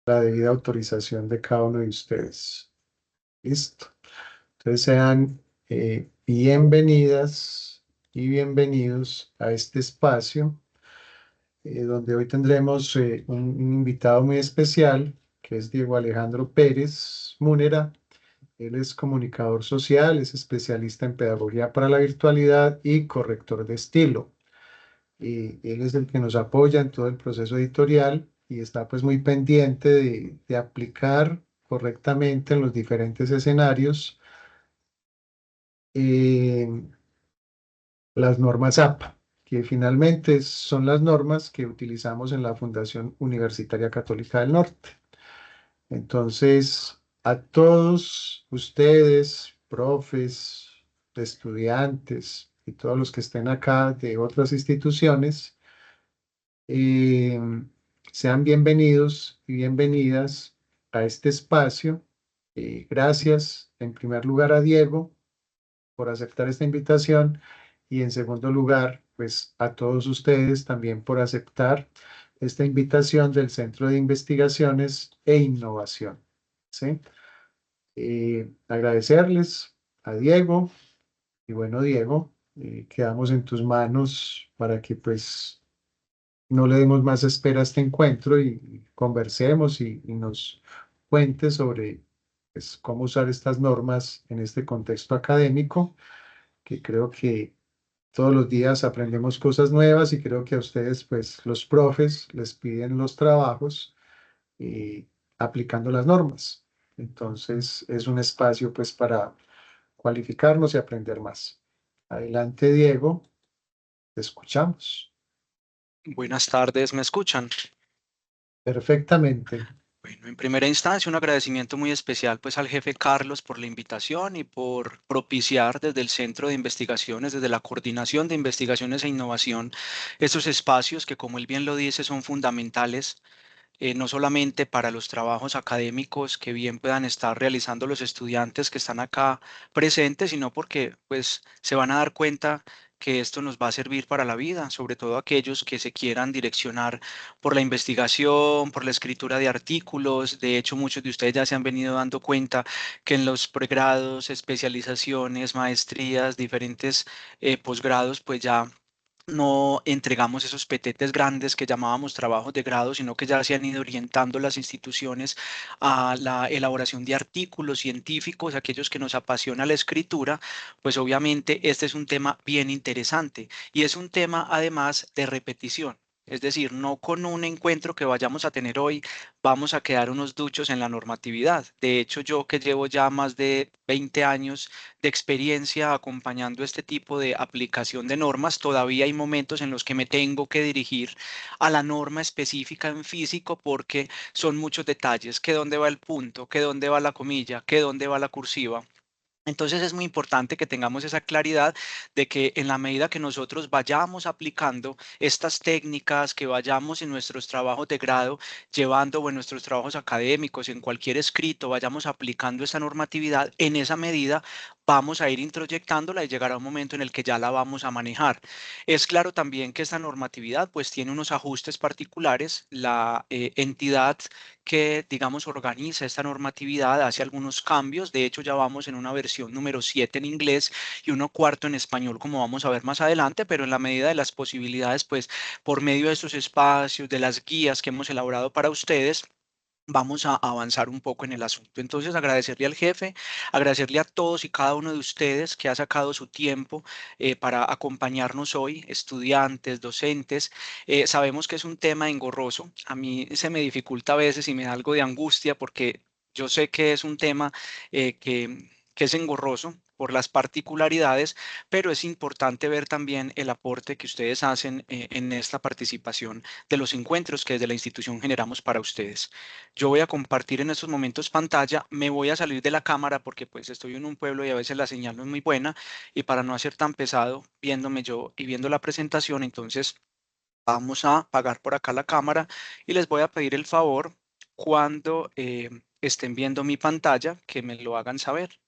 la debida autorización de cada uno de ustedes. Listo. Entonces sean bienvenidas y bienvenidos a este espacio donde hoy tendremos un invitado muy especial, que es Diego Alejandro Pérez Múnera. Él es comunicador social, es especialista en pedagogía para la virtualidad y corrector de estilo. Y él es el que nos apoya en todo el proceso editorial y está pues muy pendiente de aplicar correctamente en los diferentes escenarios eh, las normas APA, que finalmente son las normas que utilizamos en la Fundación Universitaria Católica del Norte. Entonces, a todos ustedes, profes, estudiantes y todos los que estén acá de otras instituciones, eh, sean bienvenidos y bienvenidas a este espacio. Gracias en primer lugar a Diego por aceptar esta invitación y en segundo lugar, pues a todos ustedes también por aceptar esta invitación del Centro de Investigaciones e Innovación. ¿Sí? Agradecerles a Diego y bueno, Diego, quedamos en tus manos para que pues no le demos más espera a este encuentro y conversemos y nos cuentes sobre pues, cómo usar estas normas en este contexto académico, que creo que todos los días aprendemos cosas nuevas y creo que a ustedes, pues los profes, les piden los trabajos aplicando las normas. Entonces, es un espacio pues para cualificarnos y aprender más. Adelante, Diego, te escuchamos. Buenas tardes, ¿me escuchan? Perfectamente. Bueno, en primera instancia, un agradecimiento muy especial pues al jefe Carlos por la invitación y por propiciar desde el Centro de Investigaciones, desde la Coordinación de Investigaciones e Innovación, estos espacios que, como él bien lo dice, son fundamentales no solamente para los trabajos académicos que bien puedan estar realizando los estudiantes que están acá presentes, sino porque pues se van a dar cuenta que esto nos va a servir para la vida, sobre todo aquellos que se quieran direccionar por la investigación, por la escritura de artículos. De hecho, muchos de ustedes ya se han venido dando cuenta que en los pregrados, especializaciones, maestrías, diferentes posgrados, pues ya no entregamos esos petetes grandes que llamábamos trabajos de grado, sino que ya se han ido orientando las instituciones a la elaboración de artículos científicos, aquellos que nos apasiona la escritura, pues obviamente este es un tema bien interesante y es un tema además de repetición. Es decir, no con un encuentro que vayamos a tener hoy vamos a quedar unos duchos en la normatividad. De hecho, yo que llevo ya más de 20 años de experiencia acompañando este tipo de aplicación de normas, todavía hay momentos en los que me tengo que dirigir a la norma específica en físico porque son muchos detalles, que dónde va el punto, que dónde va la comilla, que dónde va la cursiva. Entonces es muy importante que tengamos esa claridad de que en la medida que nosotros vayamos aplicando estas técnicas, que vayamos en nuestros trabajos de grado, llevando o en nuestros trabajos académicos, en cualquier escrito, vayamos aplicando esa normatividad, en esa medida vamos a ir introyectándola y llegará un momento en el que ya la vamos a manejar. Es claro también que esta normatividad pues tiene unos ajustes particulares. La entidad que, digamos, organiza esta normatividad, hace algunos cambios. De hecho, ya vamos en una versión número 7 en inglés y uno cuarto en español, como vamos a ver más adelante, pero en la medida de las posibilidades, pues, por medio de estos espacios, de las guías que hemos elaborado para ustedes, vamos a avanzar un poco en el asunto. Entonces, agradecerle al jefe, agradecerle a todos y cada uno de ustedes que ha sacado su tiempo para acompañarnos hoy, estudiantes, docentes. Sabemos que es un tema engorroso. A mí se me dificulta a veces y me da algo de angustia porque yo sé que es un tema que es engorroso por las particularidades, pero es importante ver también el aporte que ustedes hacen en esta participación de los encuentros que desde la institución generamos para ustedes. Yo voy a compartir en estos momentos pantalla, me voy a salir de la cámara porque pues estoy en un pueblo y a veces la señal no es muy buena y para no hacer tan pesado viéndome yo y viendo la presentación, entonces vamos a apagar por acá la cámara y les voy a pedir el favor cuando estén viendo mi pantalla que me lo hagan saber.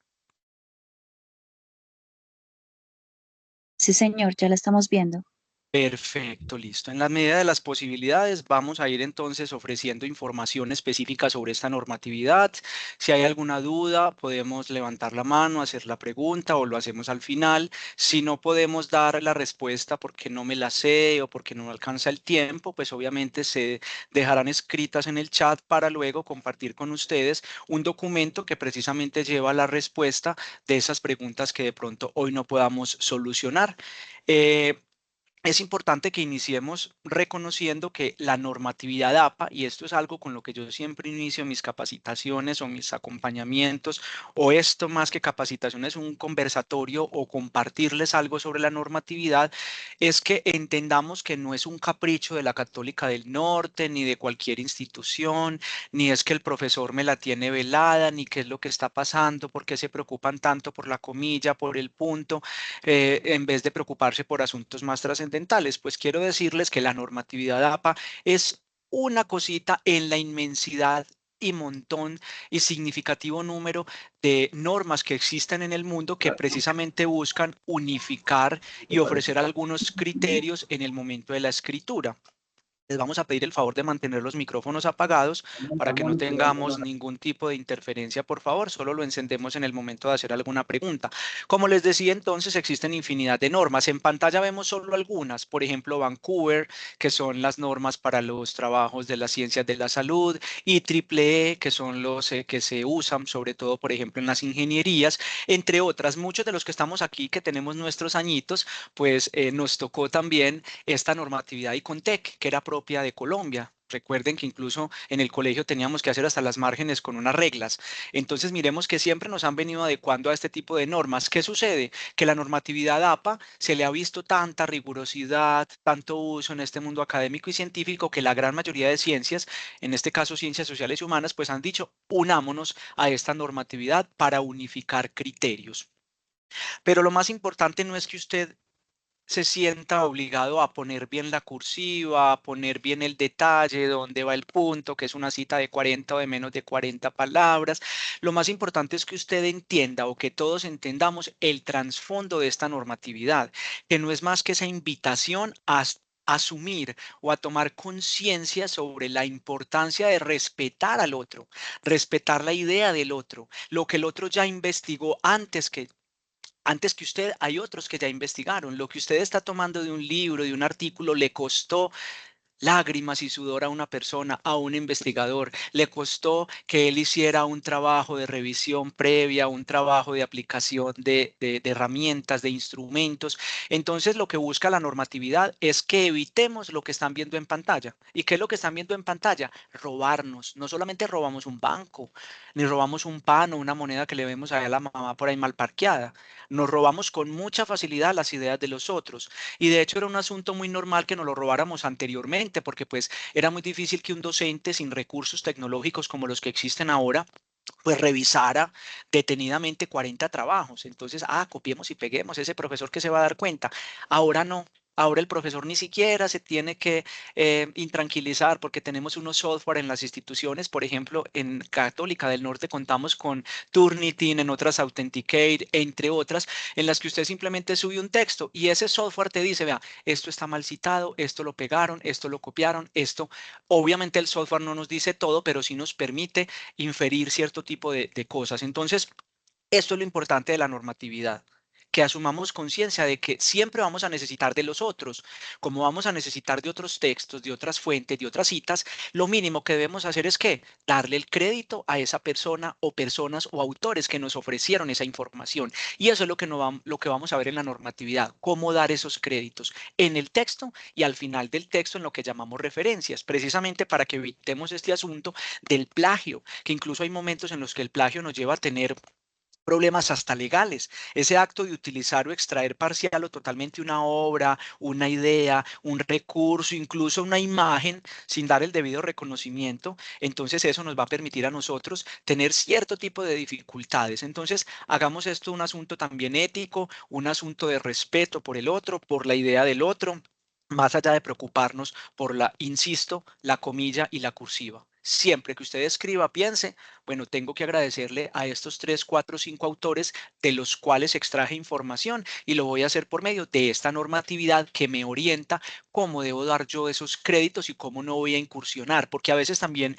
Sí, señor, ya la estamos viendo. Perfecto, listo. En la medida de las posibilidades, vamos a ir entonces ofreciendo información específica sobre esta normatividad. Si hay alguna duda, podemos levantar la mano, hacer la pregunta o lo hacemos al final. Si no podemos dar la respuesta porque no me la sé o porque no alcanza el tiempo, pues obviamente se dejarán escritas en el chat para luego compartir con ustedes un documento que precisamente lleva la respuesta de esas preguntas que de pronto hoy no podamos solucionar. Eh, es importante que iniciemos reconociendo que la normatividad APA, y esto es algo con lo que yo siempre inicio mis capacitaciones o mis acompañamientos, o esto más que capacitaciones, un conversatorio o compartirles algo sobre la normatividad, es que entendamos que no es un capricho de la Católica del Norte, ni de cualquier institución, ni es que el profesor me la tiene velada, ni qué es lo que está pasando, por qué se preocupan tanto por la comilla, por el punto en vez de preocuparse por asuntos más trascendentales. Pues quiero decirles que la normatividad APA es una cosita en la inmensidad y montón y significativo número de normas que existen en el mundo que precisamente buscan unificar y ofrecer algunos criterios en el momento de la escritura. Les vamos a pedir el favor de mantener los micrófonos apagados para que no tengamos ningún tipo de interferencia, por favor. Solo lo encendemos en el momento de hacer alguna pregunta. Como les decía, entonces existen infinidad de normas. En pantalla vemos solo algunas, por ejemplo, Vancouver, que son las normas para los trabajos de las ciencias de la salud, y IEEE, que son los que se usan, sobre todo, por ejemplo, en las ingenierías, entre otras. Muchos de los que estamos aquí, que tenemos nuestros añitos, pues nos tocó también esta normatividad ICONTEC, que era propia de Colombia. Recuerden que incluso en el colegio teníamos que hacer hasta las márgenes con unas reglas. Entonces miremos que siempre nos han venido adecuando a este tipo de normas. ¿Qué sucede? Que la normatividad APA se le ha visto tanta rigurosidad, tanto uso en este mundo académico y científico que la gran mayoría de ciencias, en este caso ciencias sociales y humanas, pues han dicho, unámonos a esta normatividad para unificar criterios. Pero lo más importante no es que usted se sienta obligado a poner bien la cursiva, a poner bien el detalle, dónde va el punto, que es una cita de 40 o de menos de 40 palabras. Lo más importante es que usted entienda o que todos entendamos el trasfondo de esta normatividad, que no es más que esa invitación a asumir o a tomar conciencia sobre la importancia de respetar al otro, respetar la idea del otro, lo que el otro ya investigó antes que usted, hay otros que ya investigaron. Lo que usted está tomando de un libro, de un artículo, le costó lágrimas y sudor a una persona, a un investigador. Le costó que él hiciera un trabajo de revisión previa, un trabajo de aplicación de herramientas, de instrumentos. Entonces, lo que busca la normatividad es que evitemos lo que están viendo en pantalla. ¿Y qué es lo que están viendo en pantalla? Robarnos. No solamente robamos un banco, ni robamos un pan o una moneda que le vemos a la mamá por ahí mal parqueada. Nos robamos con mucha facilidad las ideas de los otros. Y de hecho era un asunto muy normal que nos lo robáramos anteriormente, porque pues era muy difícil que un docente sin recursos tecnológicos como los que existen ahora, pues revisara detenidamente 40 trabajos. Entonces, copiemos y peguemos, ese profesor que se va a dar cuenta. Ahora no. Ahora el profesor ni siquiera se tiene que intranquilizar porque tenemos unos software en las instituciones. Por ejemplo, en Católica del Norte contamos con Turnitin, en otras Authenticate, entre otras, en las que usted simplemente sube un texto y ese software te dice, vea, esto está mal citado, esto lo pegaron, esto lo copiaron, esto. Obviamente el software no nos dice todo, pero sí nos permite inferir cierto tipo de cosas. Entonces, esto es lo importante de la normatividad, que asumamos conciencia de que siempre vamos a necesitar de los otros, como vamos a necesitar de otros textos, de otras fuentes, de otras citas, lo mínimo que debemos hacer es que darle el crédito a esa persona o personas o autores que nos ofrecieron esa información. Y eso es lo que, no lo que vamos a ver en la normatividad, cómo dar esos créditos en el texto y al final del texto en lo que llamamos referencias, precisamente para que evitemos este asunto del plagio, que incluso hay momentos en los que el plagio nos lleva a tener problemas hasta legales. Ese acto de utilizar o extraer parcial o totalmente una obra, una idea, un recurso, incluso una imagen sin dar el debido reconocimiento, entonces eso nos va a permitir a nosotros tener cierto tipo de dificultades. Entonces, hagamos esto un asunto también ético, un asunto de respeto por el otro, por la idea del otro, más allá de preocuparnos por la, insisto, la comilla y la cursiva. Siempre que usted escriba, piense, bueno, tengo que agradecerle a estos 3, 4, 5 autores de los cuales extraje información y lo voy a hacer por medio de esta normatividad que me orienta cómo debo dar yo esos créditos y cómo no voy a incursionar, porque a veces también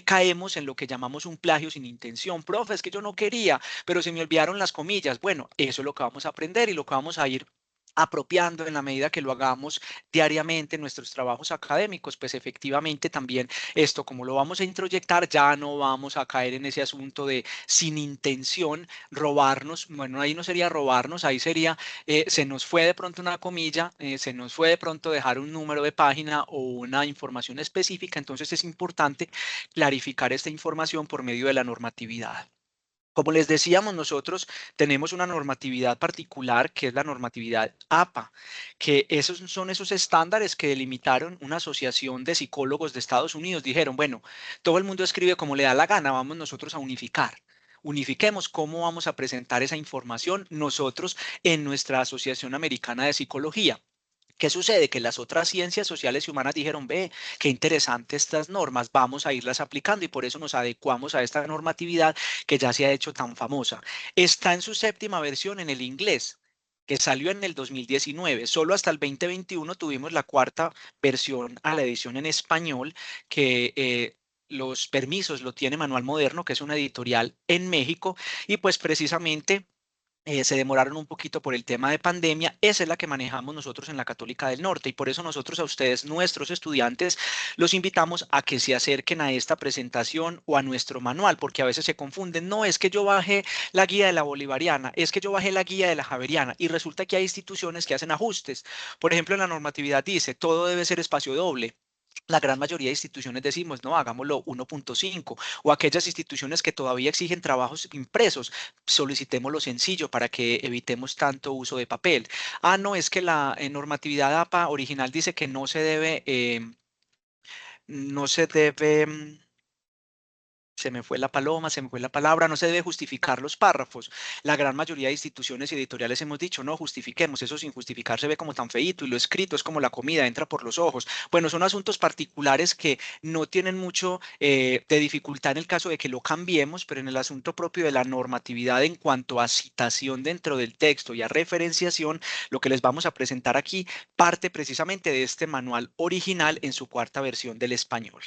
caemos en lo que llamamos un plagio sin intención. Profe, es que yo no quería, pero se me olvidaron las comillas. Bueno, eso es lo que vamos a aprender y lo que vamos a ir apropiando en la medida que lo hagamos diariamente en nuestros trabajos académicos, pues efectivamente también esto, como lo vamos a introyectar, ya no vamos a caer en ese asunto de sin intención robarnos. Bueno, ahí no sería robarnos, ahí sería se nos fue de pronto una comilla, se nos fue de pronto dejar un número de página o una información específica, entonces es importante clarificar esta información por medio de la normatividad. Como les decíamos, nosotros tenemos una normatividad particular que es la normatividad APA, que esos son esos estándares que delimitaron una asociación de psicólogos de Estados Unidos. Dijeron, bueno, todo el mundo escribe como le da la gana, vamos nosotros a unificar. Unifiquemos cómo vamos a presentar esa información nosotros en nuestra Asociación Americana de Psicología. ¿Qué sucede? Que las otras ciencias sociales y humanas dijeron, ve, qué interesante estas normas, vamos a irlas aplicando y por eso nos adecuamos a esta normatividad que ya se ha hecho tan famosa. Está en su séptima versión en el inglés, que salió en el 2019. Solo hasta el 2021 tuvimos la cuarta versión a la edición en español, que los permisos lo tiene Manual Moderno, que es una editorial en México, y pues precisamente se demoraron un poquito por el tema de pandemia. Esa es la que manejamos nosotros en la Católica del Norte y por eso nosotros a ustedes, nuestros estudiantes, los invitamos a que se acerquen a esta presentación o a nuestro manual, porque a veces se confunden. No, es que yo bajé la guía de la bolivariana, es que yo bajé la guía de la javeriana y resulta que hay instituciones que hacen ajustes. Por ejemplo, en la normatividad dice, todo debe ser espacio doble. La gran mayoría de instituciones decimos, no, hagámoslo 1.5 o aquellas instituciones que todavía exigen trabajos impresos, solicitémoslo sencillo para que evitemos tanto uso de papel. Ah, no, es que la normatividad APA original dice que no se debe, se me fue la paloma, se me fue la palabra, no se debe justificar los párrafos. La gran mayoría de instituciones y editoriales hemos dicho, no, justifiquemos, eso sin justificar se ve como tan feíto y lo escrito es como la comida, entra por los ojos. Bueno, son asuntos particulares que no tienen mucho de dificultad en el caso de que lo cambiemos, pero en el asunto propio de la normatividad en cuanto a citación dentro del texto y a referenciación, lo que les vamos a presentar aquí parte precisamente de este manual original en su cuarta versión del español.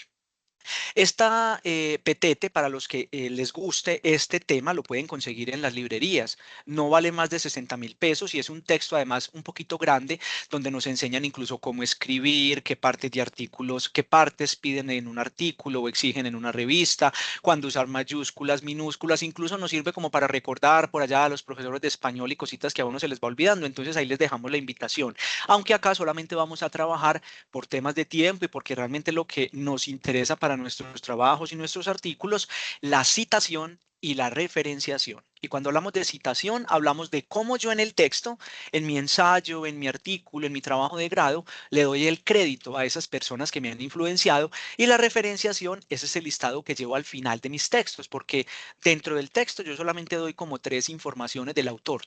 Esta petete, para los que les guste este tema, lo pueden conseguir en las librerías. No vale más de 60.000 pesos y es un texto además un poquito grande donde nos enseñan incluso cómo escribir, qué partes de artículos, qué partes piden en un artículo o exigen en una revista, cuándo usar mayúsculas, minúsculas, incluso nos sirve como para recordar por allá a los profesores de español y cositas que a uno se les va olvidando. Entonces ahí les dejamos la invitación. Aunque acá solamente vamos a trabajar por temas de tiempo y porque realmente lo que nos interesa para nuestros trabajos y nuestros artículos, la citación y la referenciación. Y cuando hablamos de citación, hablamos de cómo yo en el texto, en mi ensayo, en mi artículo, en mi trabajo de grado, le doy el crédito a esas personas que me han influenciado y la referenciación es ese listado que llevo al final de mis textos, porque dentro del texto yo solamente doy como tres informaciones del autor: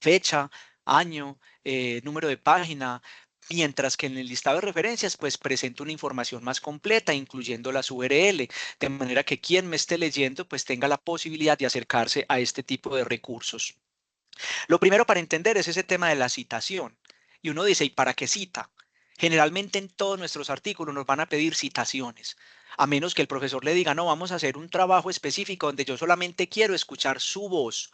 fecha, año, número de página, mientras que en el listado de referencias pues presento una información más completa, incluyendo las URL, de manera que quien me esté leyendo pues tenga la posibilidad de acercarse a este tipo de recursos. Lo primero para entender es ese tema de la citación. Y uno dice, ¿y para qué cita? Generalmente en todos nuestros artículos nos van a pedir citaciones, a menos que el profesor le diga, no, vamos a hacer un trabajo específico donde yo solamente quiero escuchar su voz.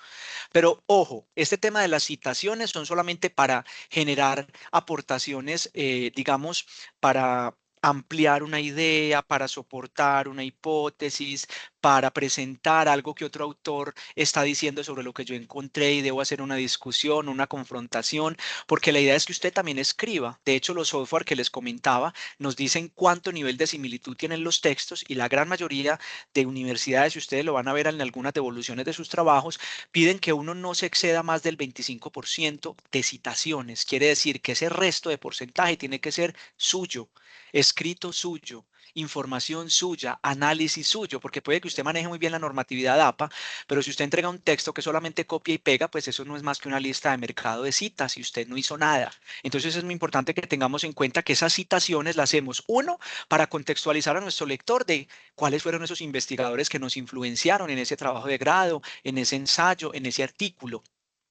Pero ojo, este tema de las citaciones son solamente para generar aportaciones, digamos, para ampliar una idea, para soportar una hipótesis, para presentar algo que otro autor está diciendo sobre lo que yo encontré y debo hacer una discusión, una confrontación, porque la idea es que usted también escriba. De hecho, los software que les comentaba nos dicen cuánto nivel de similitud tienen los textos y la gran mayoría de universidades, y ustedes lo van a ver en algunas devoluciones de sus trabajos, piden que uno no se exceda más del 25% de citaciones. Quiere decir que ese resto de porcentaje tiene que ser suyo, escrito suyo. información suya, análisis suyo, porque puede que usted maneje muy bien la normatividad APA, pero si usted entrega un texto que solamente copia y pega, pues eso no es más que una lista de mercado de citas y usted no hizo nada. Entonces es muy importante que tengamos en cuenta que esas citaciones las hacemos, uno, para contextualizar a nuestro lector de cuáles fueron esos investigadores que nos influenciaron en ese trabajo de grado, en ese ensayo, en ese artículo,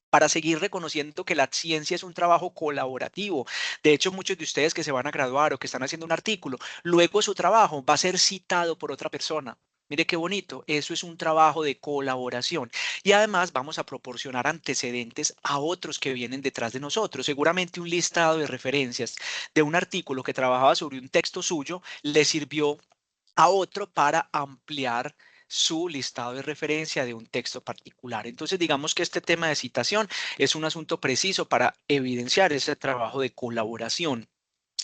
para seguir reconociendo que la ciencia es un trabajo colaborativo. De hecho, muchos de ustedes que se van a graduar o que están haciendo un artículo, luego su trabajo va a ser citado por otra persona. Mire qué bonito, eso es un trabajo de colaboración. Y además vamos a proporcionar antecedentes a otros que vienen detrás de nosotros. Seguramente un listado de referencias de un artículo que trabajaba sobre un texto suyo le sirvió a otro para ampliar su listado de referencia de un texto particular. Entonces, digamos que este tema de citación es un asunto preciso para evidenciar ese trabajo de colaboración.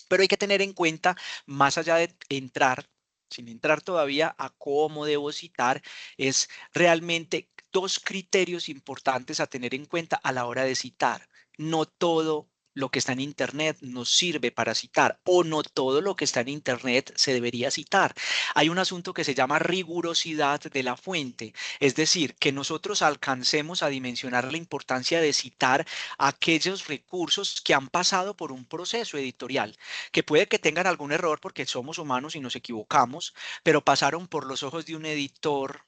Pero hay que tener en cuenta, más allá de entrar, sin entrar todavía a cómo debo citar, es realmente dos criterios importantes a tener en cuenta a la hora de citar. No todo lo que está en Internet nos sirve para citar o no todo lo que está en Internet se debería citar. Hay un asunto que se llama rigurosidad de la fuente, es decir, que nosotros alcancemos a dimensionar la importancia de citar aquellos recursos que han pasado por un proceso editorial, que puede que tengan algún error porque somos humanos y nos equivocamos, pero pasaron por los ojos de un editor,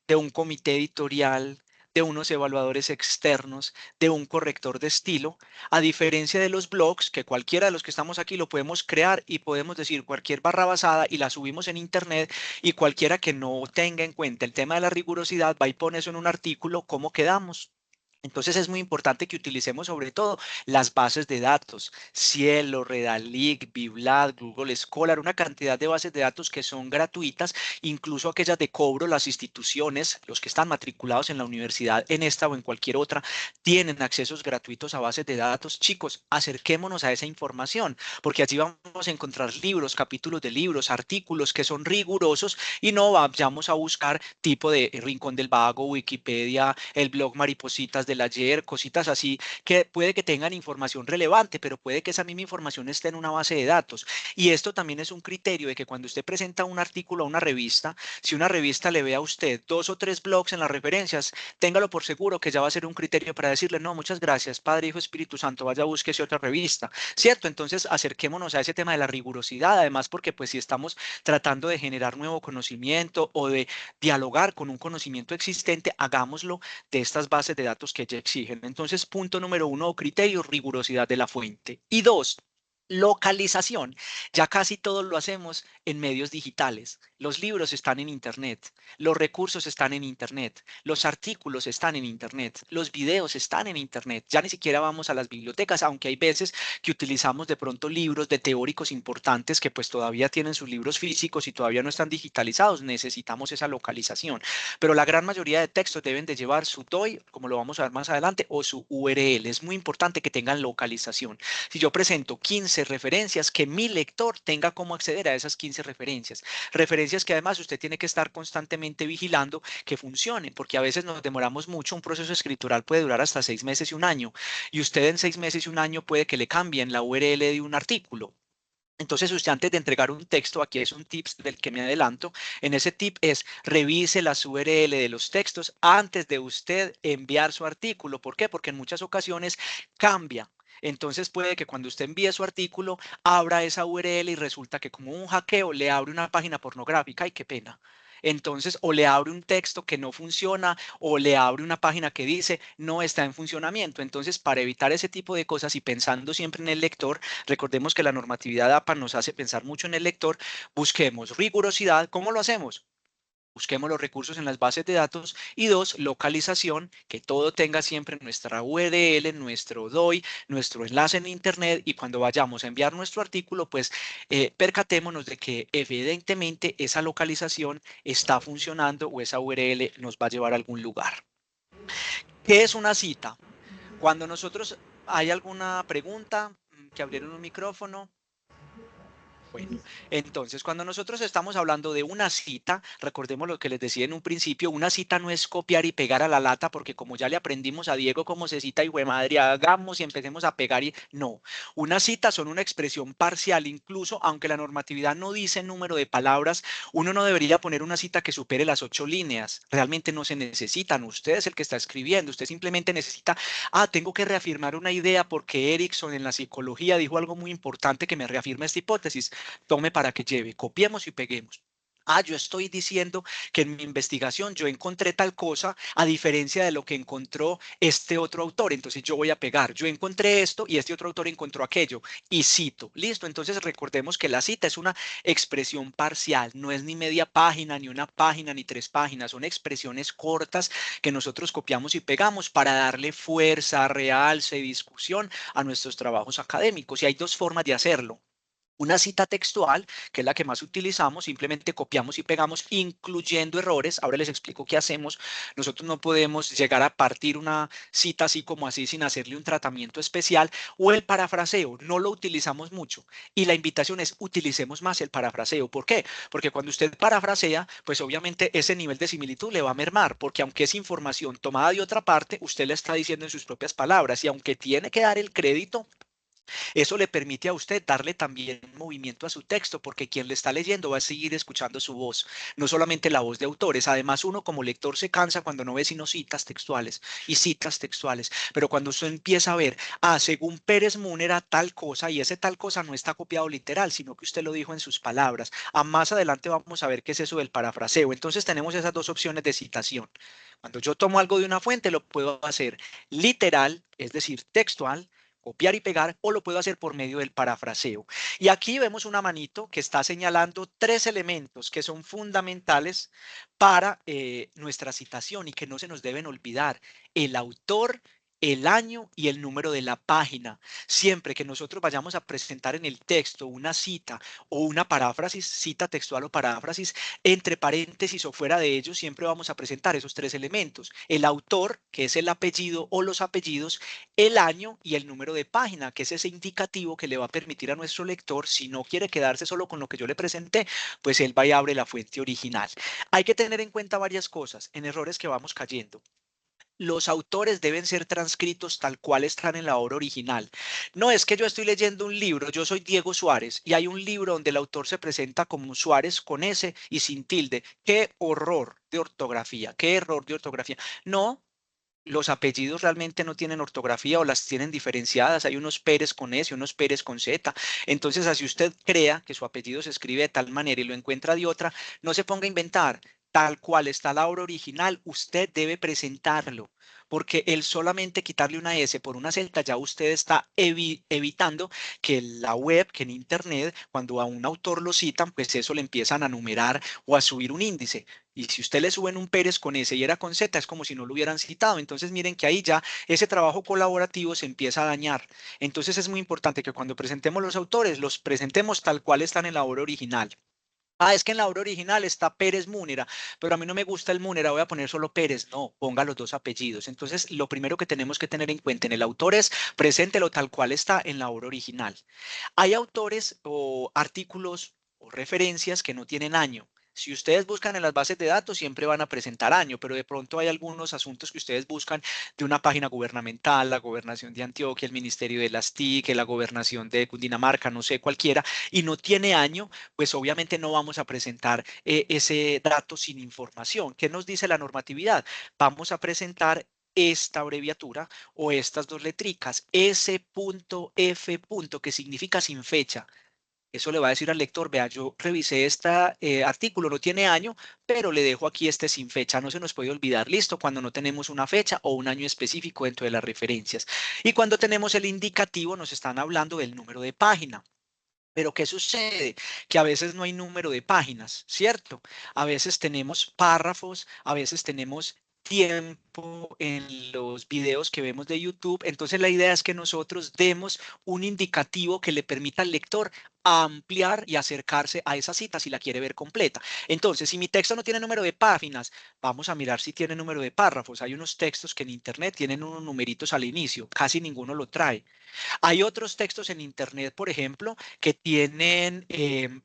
de un comité editorial, de unos evaluadores externos, de un corrector de estilo, a diferencia de los blogs, que cualquiera de los que estamos aquí lo podemos crear y podemos decir cualquier barra basada y la subimos en internet, y cualquiera que no tenga en cuenta el tema de la rigurosidad va y pone eso en un artículo, ¿cómo quedamos? Entonces es muy importante que utilicemos sobre todo las bases de datos, Cielo, Redalic, Biblat, Google Scholar, una cantidad de bases de datos que son gratuitas, incluso aquellas de cobro. Las instituciones, los que están matriculados en la universidad, en esta o en cualquier otra, tienen accesos gratuitos a bases de datos. Chicos, acerquémonos a esa información, porque allí vamos a encontrar libros, capítulos de libros, artículos que son rigurosos, y no vayamos a buscar tipo de Rincón del Vago, Wikipedia, el blog Maripositas del ayer, cositas así que puede que tengan información relevante, pero puede que esa misma información esté en una base de datos. Y esto también es un criterio de que cuando usted presenta un artículo a una revista, si una revista le ve a usted dos o tres blogs en las referencias, téngalo por seguro que ya va a ser un criterio para decirle, no, muchas gracias, Padre, Hijo, Espíritu Santo, vaya, búsquese otra revista, ¿cierto? Entonces, acerquémonos a ese tema de la rigurosidad, además, porque pues si estamos tratando de generar nuevo conocimiento o de dialogar con un conocimiento existente, hagámoslo de estas bases de datos que ya exigen. Entonces, punto número uno, criterio, rigurosidad de la fuente. Y dos, localización. Ya casi todo lo hacemos en medios digitales. Los libros están en Internet, los recursos están en Internet, los artículos están en Internet, los videos están en Internet. Ya ni siquiera vamos a las bibliotecas, aunque hay veces que utilizamos de pronto libros de teóricos importantes que pues todavía tienen sus libros físicos y todavía no están digitalizados. Necesitamos esa localización. Pero la gran mayoría de textos deben de llevar su DOI, como lo vamos a ver más adelante, o su URL. Es muy importante que tengan localización. Si yo presento 15 referencias, que mi lector tenga cómo acceder a esas 15 referencias. Referencias que además usted tiene que estar constantemente vigilando que funcionen, porque a veces nos demoramos mucho. Un proceso escritural puede durar hasta 6 meses y un año, y usted en 6 meses y un año puede que le cambien la URL de un artículo. Entonces, usted antes de entregar un texto, aquí es un tips del que me adelanto, en ese tip es revise las URL de los textos antes de usted enviar su artículo. ¿Por qué? Porque en muchas ocasiones cambia. Entonces puede que cuando usted envíe su artículo, abra esa URL y resulta que como un hackeo le abre una página pornográfica. ¡Ay, qué pena! Entonces, o le abre un texto que no funciona, o le abre una página que dice no está en funcionamiento. Entonces, para evitar ese tipo de cosas y pensando siempre en el lector, recordemos que la normatividad APA nos hace pensar mucho en el lector. Busquemos rigurosidad. ¿Cómo lo hacemos? Busquemos los recursos en las bases de datos. Y dos, localización, que todo tenga siempre nuestra URL, nuestro DOI, nuestro enlace en Internet, y cuando vayamos a enviar nuestro artículo, pues percatémonos de que evidentemente esa localización está funcionando o esa URL nos va a llevar a algún lugar. ¿Qué es una cita? Cuando nosotros, ¿hay alguna pregunta? Que abrieron un micrófono. Bueno, entonces cuando nosotros estamos hablando de una cita, recordemos lo que les decía en un principio, una cita no es copiar y pegar a la lata, porque como ya le aprendimos a Diego cómo se cita y madre, hagamos y empecemos a pegar y no. Una cita son una expresión parcial, incluso aunque la normatividad no dice número de palabras, uno no debería poner una cita que supere las 8 líneas. Realmente no se necesitan. Usted es el que está escribiendo. Usted simplemente necesita, tengo que reafirmar una idea porque Erickson en la psicología dijo algo muy importante que me reafirma esta hipótesis. Tome para que lleve, copiemos y peguemos. Yo estoy diciendo que en mi investigación yo encontré tal cosa a diferencia de lo que encontró este otro autor. Entonces yo voy a pegar. Yo encontré esto y este otro autor encontró aquello y cito. Listo. Entonces recordemos que la cita es una expresión parcial. No es ni media página, ni una página, ni 3 páginas. Son expresiones cortas que nosotros copiamos y pegamos para darle fuerza, realce, discusión a nuestros trabajos académicos. Y hay dos formas de hacerlo. Una cita textual, que es la que más utilizamos, simplemente copiamos y pegamos, incluyendo errores. Ahora les explico qué hacemos. Nosotros no podemos llegar a partir una cita así como así sin hacerle un tratamiento especial. O el parafraseo, no lo utilizamos mucho. Y la invitación es utilicemos más el parafraseo. ¿Por qué? Porque cuando usted parafrasea, pues obviamente ese nivel de similitud le va a mermar, porque aunque es información tomada de otra parte, usted le está diciendo en sus propias palabras y aunque tiene que dar el crédito, eso le permite a usted darle también movimiento a su texto, porque quien le está leyendo va a seguir escuchando su voz, no solamente la voz de autores. Además, uno como lector se cansa cuando no ve sino citas textuales y citas textuales. Pero cuando usted empieza a ver, según Pérez Múnera, tal cosa, y ese tal cosa no está copiado literal, sino que usted lo dijo en sus palabras. Más adelante vamos a ver qué es eso del parafraseo. Entonces tenemos esas dos opciones de citación. Cuando yo tomo algo de una fuente, lo puedo hacer literal, es decir, textual, copiar y pegar, o lo puedo hacer por medio del parafraseo. Y aquí vemos una manito que está señalando 3 elementos que son fundamentales para nuestra citación y que no se nos deben olvidar: el autor, el año y el número de la página. Siempre que nosotros vayamos a presentar en el texto una cita o una paráfrasis, cita textual o paráfrasis, entre paréntesis o fuera de ellos, siempre vamos a presentar esos 3 elementos: el autor, que es el apellido o los apellidos, el año y el número de página, que es ese indicativo que le va a permitir a nuestro lector, si no quiere quedarse solo con lo que yo le presenté, pues él va y abre la fuente original. Hay que tener en cuenta varias cosas en errores que vamos cayendo. Los autores deben ser transcritos tal cual están en la obra original. No es que yo estoy leyendo un libro, yo soy Diego Suárez y hay un libro donde el autor se presenta como Suárez con S y sin tilde. ¡Qué horror de ortografía! ¡Qué error de ortografía! No, los apellidos realmente no tienen ortografía o las tienen diferenciadas. Hay unos Pérez con S y unos Pérez con Z. Entonces, así usted crea que su apellido se escribe de tal manera y lo encuentra de otra, no se ponga a inventar. Tal cual está la obra original, usted debe presentarlo, porque el solamente quitarle una S por una Z, ya usted está evitando que la web, que en Internet, cuando a un autor lo citan, pues eso le empiezan a numerar o a subir un índice. Y si usted le suben un Pérez con S y era con Z, es como si no lo hubieran citado. Entonces miren que ahí ya ese trabajo colaborativo se empieza a dañar. Entonces es muy importante que cuando presentemos los autores, los presentemos tal cual están en la obra original. Es que en la obra original está Pérez Múnera, pero a mí no me gusta el Múnera, voy a poner solo Pérez. No, ponga los dos apellidos. Entonces, lo primero que tenemos que tener en cuenta en el autor es preséntelo tal cual está en la obra original. Hay autores o artículos o referencias que no tienen año. Si ustedes buscan en las bases de datos, siempre van a presentar año, pero de pronto hay algunos asuntos que ustedes buscan de una página gubernamental, la gobernación de Antioquia, el ministerio de las TIC, la gobernación de Cundinamarca, no sé, cualquiera, y no tiene año, pues obviamente no vamos a presentar ese dato sin información. ¿Qué nos dice la normatividad? Vamos a presentar esta abreviatura o estas dos letricas, S.F. que significa sin fecha. Eso le va a decir al lector: vea, yo revisé este artículo, no tiene año, pero le dejo aquí este sin fecha, no se nos puede olvidar. Listo, cuando no tenemos una fecha o un año específico dentro de las referencias. Y cuando tenemos el indicativo, nos están hablando del número de página. Pero ¿qué sucede? Que a veces no hay número de páginas, ¿cierto? A veces tenemos párrafos, a veces tenemos tiempos tiempo en los videos que vemos de YouTube. Entonces la idea es que nosotros demos un indicativo que le permita al lector ampliar y acercarse a esa cita si la quiere ver completa. Entonces, si mi texto no tiene número de páginas, vamos a mirar si tiene número de párrafos. Hay unos textos que en Internet tienen unos numeritos al inicio, casi ninguno lo trae. Hay otros textos en Internet, por ejemplo, que tienen,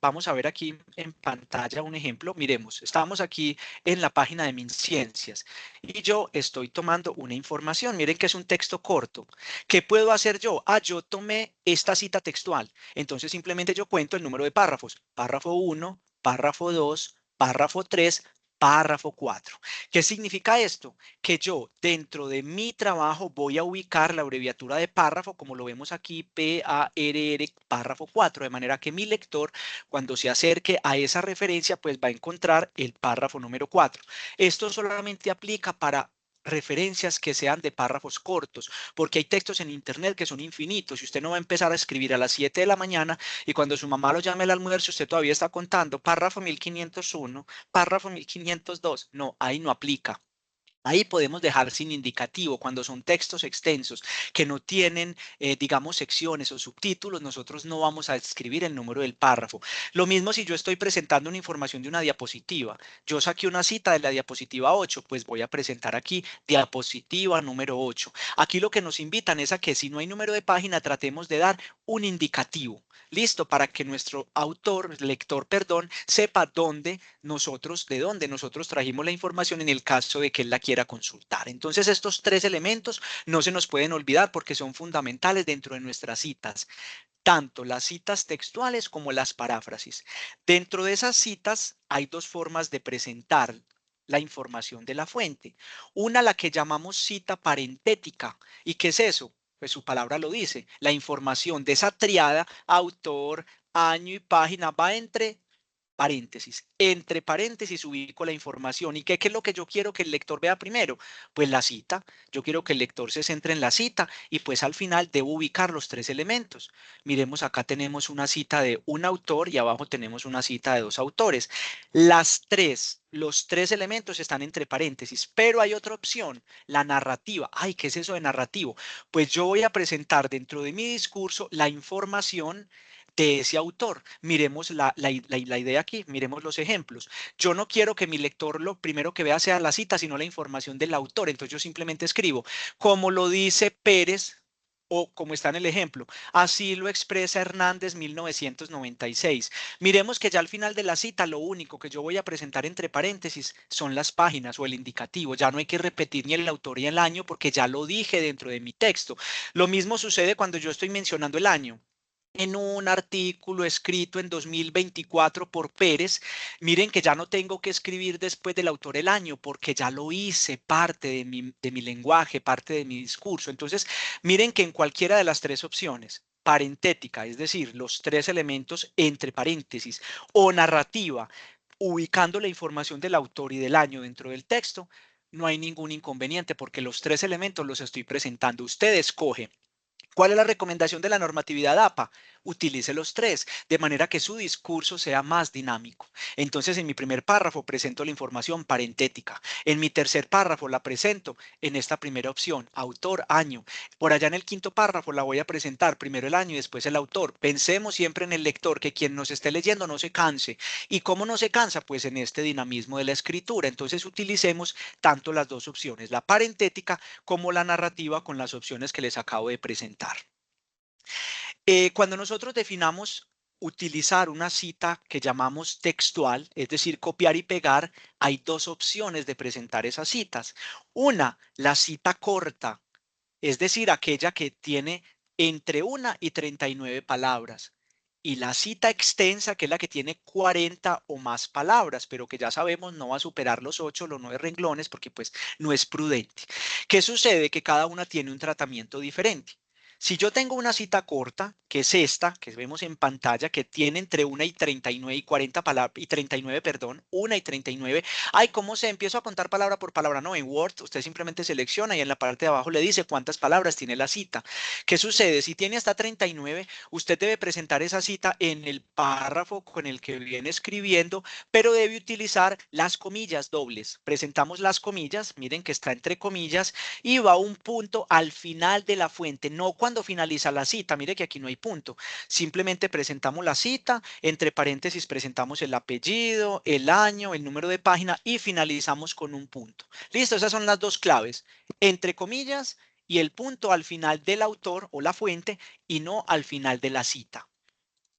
vamos a ver aquí en pantalla un ejemplo. Miremos, estamos aquí en la página de MinCiencias y yo estoy tomando una información. Miren que es un texto corto. ¿Qué puedo hacer yo? Ah, yo tomé esta cita textual. Entonces simplemente yo cuento el número de párrafos. Párrafo uno, párrafo 2, párrafo 3, párrafo 4. ¿Qué significa esto? Que yo dentro de mi trabajo voy a ubicar la abreviatura de párrafo, como lo vemos aquí, PARR, párrafo 4, de manera que mi lector, cuando se acerque a esa referencia, pues va a encontrar el párrafo número 4. Esto solamente aplica para referencias que sean de párrafos cortos, porque hay textos en Internet que son infinitos y usted no va a empezar a escribir a las 7 de la mañana y cuando su mamá lo llame al almuerzo, usted todavía está contando párrafo 1501, párrafo 1502. No, ahí no aplica. Ahí podemos dejar sin indicativo cuando son textos extensos que no tienen, digamos, secciones o subtítulos, nosotros no vamos a escribir el número del párrafo. Lo mismo si yo estoy presentando una información de una diapositiva. Yo saqué una cita de la diapositiva 8, pues voy a presentar aquí diapositiva número 8. Aquí lo que nos invitan es a que si no hay número de página, tratemos de dar un indicativo. Listo, para que nuestro autor, lector, perdón, sepa de dónde nosotros trajimos la información en el caso de que él la quiera consultar. Entonces, estos tres elementos no se nos pueden olvidar porque son fundamentales dentro de nuestras citas, tanto las citas textuales como las paráfrasis. Dentro de esas citas hay dos formas de presentar la información de la fuente. Una, la que llamamos cita parentética. ¿Y qué es eso? Pues su palabra lo dice. La información de esa triada, autor, año y página, va entre paréntesis. Entre paréntesis ubico la información. ¿Y qué es lo que yo quiero que el lector vea primero? Pues la cita. Yo quiero que el lector se centre en la cita y pues al final debo ubicar los tres elementos. Miremos, acá tenemos una cita de un autor y abajo tenemos una cita de dos autores. Los tres elementos están entre paréntesis, pero hay otra opción, la narrativa. Ay, ¿qué es eso de narrativo? Pues yo voy a presentar dentro de mi discurso la información de ese autor. Miremos la idea aquí, miremos los ejemplos. Yo no quiero que mi lector lo primero que vea sea la cita, sino la información del autor. Entonces yo simplemente escribo, como lo dice Pérez, o como está en el ejemplo, así lo expresa Hernández 1996. Miremos que ya al final de la cita lo único que yo voy a presentar entre paréntesis son las páginas o el indicativo. Ya no hay que repetir ni el autor ni el año porque ya lo dije dentro de mi texto. Lo mismo sucede cuando yo estoy mencionando el año en un artículo escrito en 2024 por Pérez. Miren que ya no tengo que escribir después del autor el año porque ya lo hice parte de mi lenguaje, parte de mi discurso. Entonces, miren que en cualquiera de las tres opciones, parentética, es decir, los tres elementos entre paréntesis, o narrativa, ubicando la información del autor y del año dentro del texto, no hay ningún inconveniente porque los tres elementos los estoy presentando. Usted escoge. ¿Cuál es la recomendación de la normatividad APA? Utilice los tres, de manera que su discurso sea más dinámico. Entonces, en mi primer párrafo presento la información parentética. En mi tercer párrafo la presento en esta primera opción, autor, año. Por allá en el quinto párrafo la voy a presentar primero el año y después el autor. Pensemos siempre en el lector, que quien nos esté leyendo no se canse. ¿Y cómo no se cansa? Pues en este dinamismo de la escritura. Entonces, utilicemos tanto las dos opciones, la parentética como la narrativa con las opciones que les acabo de presentar. Cuando nosotros definamos utilizar una cita que llamamos textual, es decir, copiar y pegar, hay dos opciones de presentar esas citas. Una, la cita corta, es decir, aquella que tiene entre 1 y 39 palabras. Y la cita extensa, que es la que tiene 40 o más palabras, pero que ya sabemos no va a superar los 8 o los 9 renglones porque pues no es prudente. ¿Qué sucede? Que cada una tiene un tratamiento diferente. Si yo tengo una cita corta, que es esta, que vemos en pantalla, que tiene entre 1 y 39 y 40 palabras, y 39, perdón, 1 y 39. Ay, ¿cómo se empiezo a contar palabra por palabra? No, en Word usted simplemente selecciona y en la parte de abajo le dice cuántas palabras tiene la cita. ¿Qué sucede? Si tiene hasta 39, usted debe presentar esa cita en el párrafo con el que viene escribiendo, pero debe utilizar las comillas dobles. Presentamos las comillas, miren que está entre comillas, y va un punto al final de la fuente, no cuando finaliza la cita. Mire que aquí no hay punto. Simplemente presentamos la cita, entre paréntesis presentamos el apellido, el año, el número de página y finalizamos con un punto. Listo, esas son las dos claves. Entre comillas y el punto al final del autor o la fuente y no al final de la cita.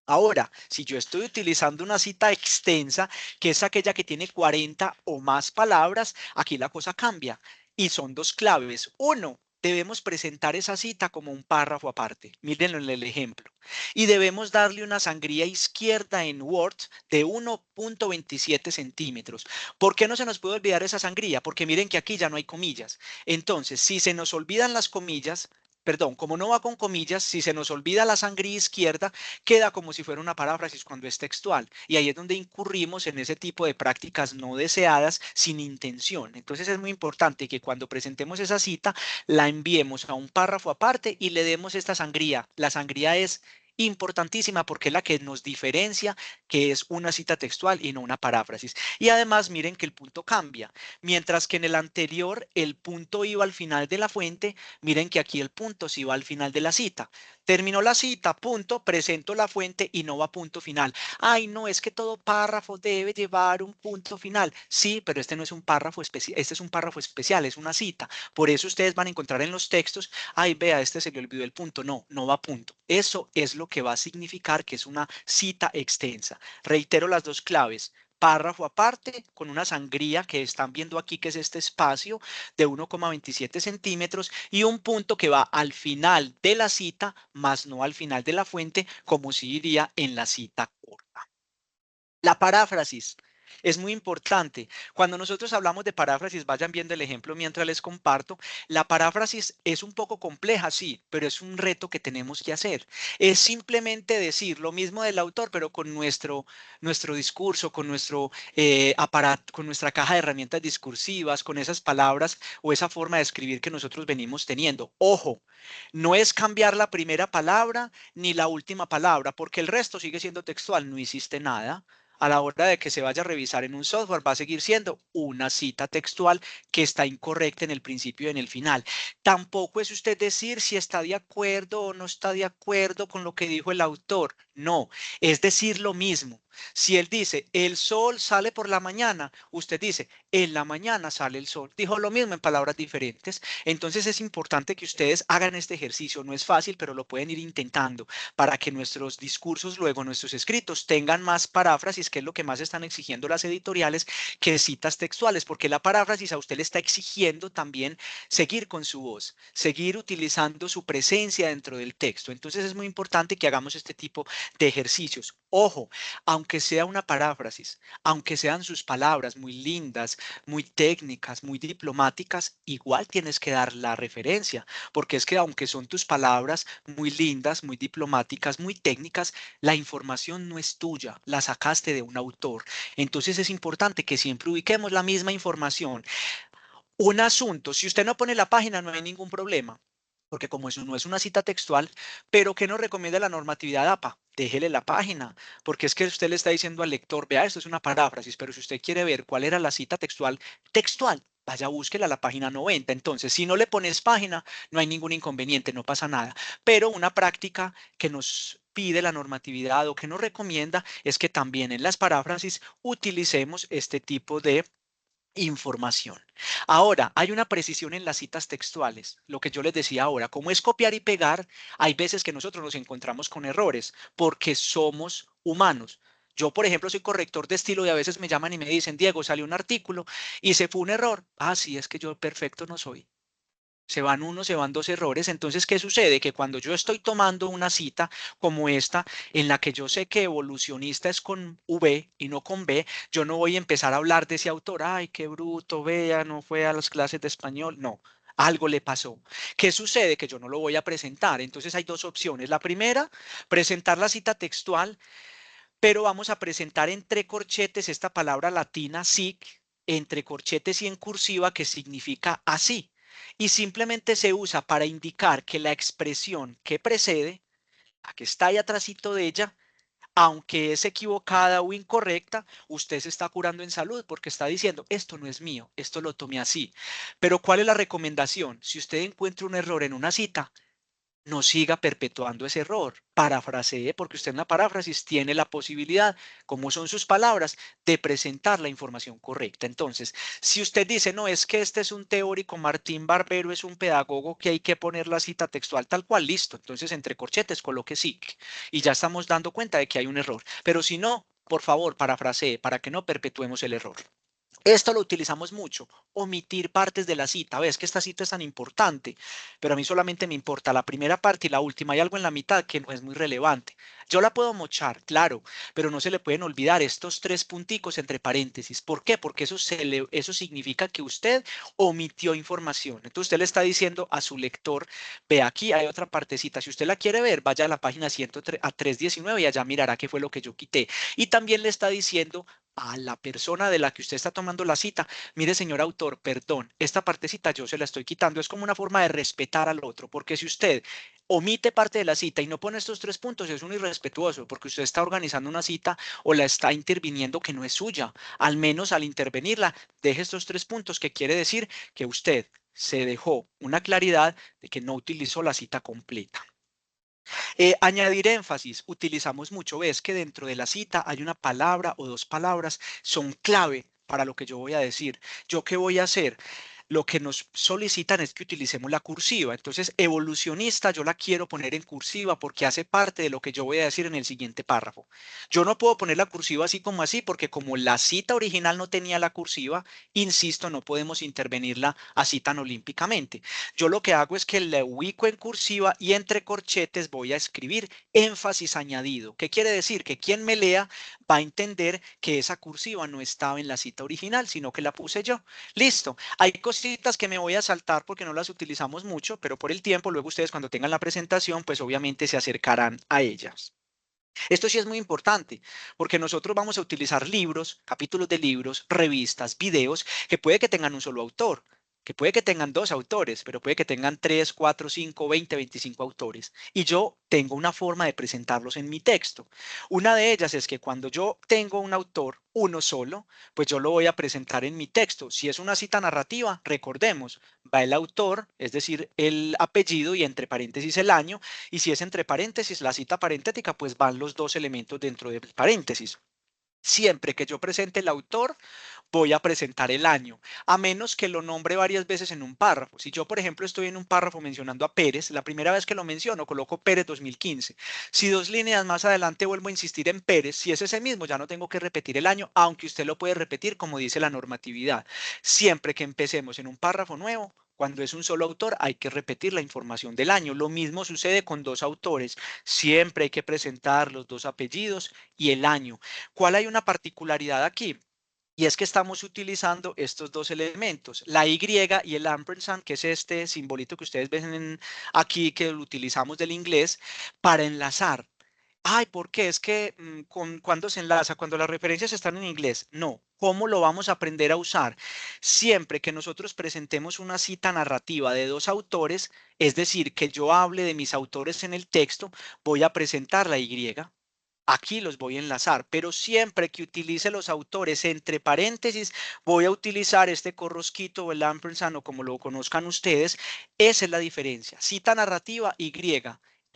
Ahora, si yo estoy utilizando una cita extensa, que es aquella que tiene 40 o más palabras, aquí la cosa cambia. Y son dos claves. Uno, debemos presentar esa cita como un párrafo aparte. Mírenlo en el ejemplo. Y debemos darle una sangría izquierda en Word de 1,27 centímetros. ¿Por qué no se nos puede olvidar esa sangría? Porque miren que aquí ya no hay comillas. Entonces, si se nos olvidan las comillas, perdón, como no va con comillas, si se nos olvida la sangría izquierda, queda como si fuera una paráfrasis cuando es textual. Y ahí es donde incurrimos en ese tipo de prácticas no deseadas sin intención. Entonces es muy importante que cuando presentemos esa cita la enviemos a un párrafo aparte y le demos esta sangría. La sangría es importantísima porque es la que nos diferencia que es una cita textual y no una paráfrasis. Y además miren que el punto cambia. Mientras que en el anterior el punto iba al final de la fuente, miren que aquí el punto sí va al final de la cita. Terminó la cita, punto, presento la fuente y no va punto final. Ay, no, es que todo párrafo debe llevar un punto final. Sí, pero este no es un párrafo especial, este es un párrafo especial, es una cita. Por eso ustedes van a encontrar en los textos, ay, vea, este se le olvidó el punto. No, no va punto. Eso es lo que va a significar que es una cita extensa. Reitero las dos claves. Párrafo aparte con una sangría que están viendo aquí, que es este espacio de 1,27 centímetros y un punto que va al final de la cita, más no al final de la fuente, como si iría en la cita corta. La paráfrasis es muy importante. Cuando nosotros hablamos de paráfrasis, vayan viendo el ejemplo mientras les comparto. La paráfrasis es un poco compleja, sí, pero es un reto que tenemos que hacer. Es simplemente decir lo mismo del autor, pero con nuestro discurso, con nuestro aparato, con nuestra caja de herramientas discursivas, con esas palabras o esa forma de escribir que nosotros venimos teniendo. Ojo, no es cambiar la primera palabra ni la última palabra, porque el resto sigue siendo textual. No hiciste nada. A la hora de que se vaya a revisar en un software, va a seguir siendo una cita textual que está incorrecta en el principio y en el final. Tampoco es usted decir si está de acuerdo o no está de acuerdo con lo que dijo el autor. No, es decir lo mismo. Si él dice, el sol sale por la mañana, usted dice, en la mañana sale el sol. Dijo lo mismo en palabras diferentes. Entonces es importante que ustedes hagan este ejercicio. No es fácil, pero lo pueden ir intentando para que nuestros discursos, luego nuestros escritos, tengan más paráfrasis, que es lo que más están exigiendo las editoriales, que citas textuales, porque la paráfrasis a usted le está exigiendo también seguir con su voz, seguir utilizando su presencia dentro del texto. Entonces es muy importante que hagamos este tipo de ejercicios. Ojo, aunque sea una paráfrasis, aunque sean sus palabras muy lindas, muy técnicas, muy diplomáticas, igual tienes que dar la referencia, porque es que aunque son tus palabras muy lindas, muy diplomáticas, muy técnicas, la información no es tuya, la sacaste de un autor. Entonces es importante que siempre ubiquemos la misma información. Un asunto, si usted no pone la página, no hay ningún problema. Porque como eso no es una cita textual, pero ¿qué nos recomienda la normatividad APA? Déjele la página, porque es que usted le está diciendo al lector, vea, esto es una paráfrasis, pero si usted quiere ver cuál era la cita textual, textual, vaya, búsquela a la página 90. Entonces, si no le pones página, no hay ningún inconveniente, no pasa nada. Pero una práctica que nos pide la normatividad o que nos recomienda es que también en las paráfrasis utilicemos este tipo de información. Ahora, hay una precisión en las citas textuales, lo que yo les decía ahora, como es copiar y pegar, hay veces que nosotros nos encontramos con errores porque somos humanos. Yo, por ejemplo, soy corrector de estilo y a veces me llaman y me dicen, Diego, salió un artículo y se fue un error. Ah, sí, es que yo perfecto no soy. Se van uno, se van dos errores. Entonces, ¿qué sucede? Que cuando yo estoy tomando una cita como esta, en la que yo sé que evolucionista es con V y no con B, yo no voy a empezar a hablar de ese autor. Ay, qué bruto, vea, no fue a las clases de español. No. Algo le pasó. ¿Qué sucede? Que yo no lo voy a presentar. Entonces hay dos opciones. La primera, presentar la cita textual, pero vamos a presentar entre corchetes esta palabra latina sic, entre corchetes y en cursiva, que significa así. Y simplemente se usa para indicar que la expresión que precede, la que está ahí atrásito de ella, aunque es equivocada o incorrecta, usted se está curando en salud porque está diciendo, esto no es mío, esto lo tomé así. Pero ¿cuál es la recomendación? Si usted encuentra un error en una cita, no siga perpetuando ese error. Parafrasee, porque usted en la paráfrasis tiene la posibilidad, como son sus palabras, de presentar la información correcta. Entonces, si usted dice, no, es que este es un teórico, Martín Barbero es un pedagogo que hay que poner la cita textual tal cual, listo. Entonces, entre corchetes, coloque sí. Y ya estamos dando cuenta de que hay un error. Pero si no, por favor, parafrasee para que no perpetuemos el error. Esto lo utilizamos mucho, omitir partes de la cita. Ves que esta cita es tan importante, pero a mí solamente me importa la primera parte y la última. Hay algo en la mitad que no es muy relevante. Yo la puedo mochar, claro, pero no se le pueden olvidar estos tres punticos entre paréntesis. ¿Por qué? Porque eso significa que usted omitió información. Entonces usted le está diciendo a su lector, ve aquí hay otra partecita. Si usted la quiere ver, vaya a la página 103 a 319 y allá mirará qué fue lo que yo quité. Y también le está diciendo a la persona de la que usted está tomando la cita, mire, señor autor, perdón, esta partecita yo se la estoy quitando. Es como una forma de respetar al otro, porque si usted omite parte de la cita y no pone estos tres puntos, es un irrespetuoso, porque usted está organizando una cita o la está interviniendo que no es suya. Al menos al intervenirla, deje estos tres puntos, que quiere decir que usted se dejó una claridad de que no utilizó la cita completa. Añadir énfasis, utilizamos mucho. Ves que dentro de la cita hay una palabra o dos palabras, son clave para lo que yo voy a decir. ¿Yo qué voy a hacer? Lo que nos solicitan es que utilicemos la cursiva. Entonces, evolucionista, yo la quiero poner en cursiva porque hace parte de lo que yo voy a decir en el siguiente párrafo. Yo no puedo poner la cursiva así, porque como la cita original no tenía la cursiva, insisto, no podemos intervenirla así tan olímpicamente. Yo lo que hago es que la ubico en cursiva y entre corchetes voy a escribir énfasis añadido. ¿Qué quiere decir? Que quien me lea va a entender que esa cursiva no estaba en la cita original, sino que la puse yo. Listo. Hay cositas que me voy a saltar porque no las utilizamos mucho, pero por el tiempo, luego ustedes cuando tengan la presentación, pues obviamente se acercarán a ellas. Esto sí es muy importante, porque nosotros vamos a utilizar libros, capítulos de libros, revistas, videos, que puede que tengan un solo autor, que puede que tengan dos autores, pero puede que tengan tres, cuatro, cinco, 20, 25 autores. Y yo tengo una forma de presentarlos en mi texto. Una de ellas es que cuando yo tengo un autor, uno solo, pues yo lo voy a presentar en mi texto. Si es una cita narrativa, recordemos, va el autor, es decir, el apellido y entre paréntesis el año, y si es entre paréntesis la cita parentética, pues van los dos elementos dentro del paréntesis. Siempre que yo presente el autor, voy a presentar el año, a menos que lo nombre varias veces en un párrafo. Si yo, por ejemplo, estoy en un párrafo mencionando a Pérez, la primera vez que lo menciono, coloco Pérez 2015. Si dos líneas más adelante vuelvo a insistir en Pérez, si es ese mismo, ya no tengo que repetir el año, aunque usted lo puede repetir como dice la normatividad. Siempre que empecemos en un párrafo nuevo, cuando es un solo autor, hay que repetir la información del año. Lo mismo sucede con dos autores. Siempre hay que presentar los dos apellidos y el año. ¿Cuál hay una particularidad aquí? Y es que estamos utilizando estos dos elementos, la Y y el ampersand, que es este simbolito que ustedes ven aquí, que lo utilizamos del inglés, para enlazar. Ay, ¿por qué? Es que cuando se enlaza, cuando las referencias están en inglés. No. ¿Cómo lo vamos a aprender a usar? Siempre que nosotros presentemos una cita narrativa de dos autores, es decir, que yo hable de mis autores en el texto, voy a presentar la Y. Aquí los voy a enlazar, pero siempre que utilice los autores entre paréntesis, voy a utilizar este corrosquito o el ampersand o como lo conozcan ustedes. Esa es la diferencia. Cita narrativa Y.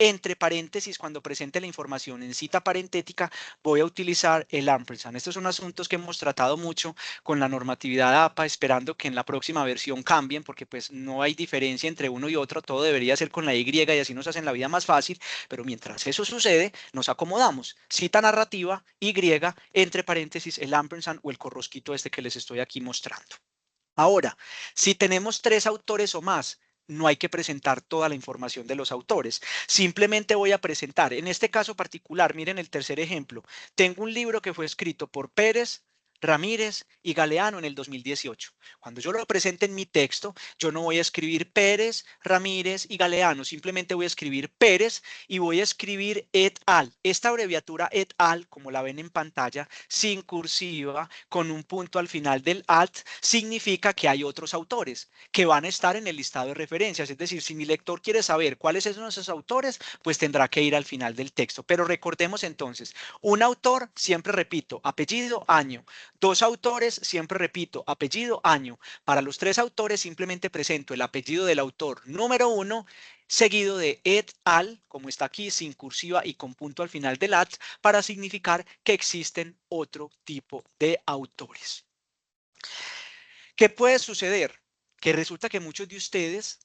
Entre paréntesis, cuando presente la información en cita parentética, voy a utilizar el ampersand. Estos son asuntos que hemos tratado mucho con la normatividad APA, esperando que en la próxima versión cambien, porque pues no hay diferencia entre uno y otro. Todo debería ser con la Y y así nos hacen la vida más fácil. Pero mientras eso sucede, nos acomodamos. Cita narrativa, Y, entre paréntesis, el ampersand o el corrosquito este que les estoy aquí mostrando. Ahora, si tenemos tres autores o más, no hay que presentar toda la información de los autores. Simplemente voy a presentar, en este caso particular, miren el tercer ejemplo. Tengo un libro que fue escrito por Pérez, Ramírez y Galeano en el 2018. Cuando yo lo presente en mi texto, yo no voy a escribir Pérez, Ramírez y Galeano, simplemente voy a escribir Pérez y voy a escribir et al. Esta abreviatura et al, como la ven en pantalla, sin cursiva, con un punto al final del at, significa que hay otros autores que van a estar en el listado de referencias. Es decir, si mi lector quiere saber cuáles son esos autores, pues tendrá que ir al final del texto. Pero recordemos entonces, un autor, siempre repito, apellido, año. Dos autores, siempre repito, apellido, año. Para los tres autores simplemente presento el apellido del autor número uno, seguido de et al, como está aquí, sin cursiva y con punto al final del at, para significar que existen otro tipo de autores. ¿Qué puede suceder? Que resulta que muchos de ustedes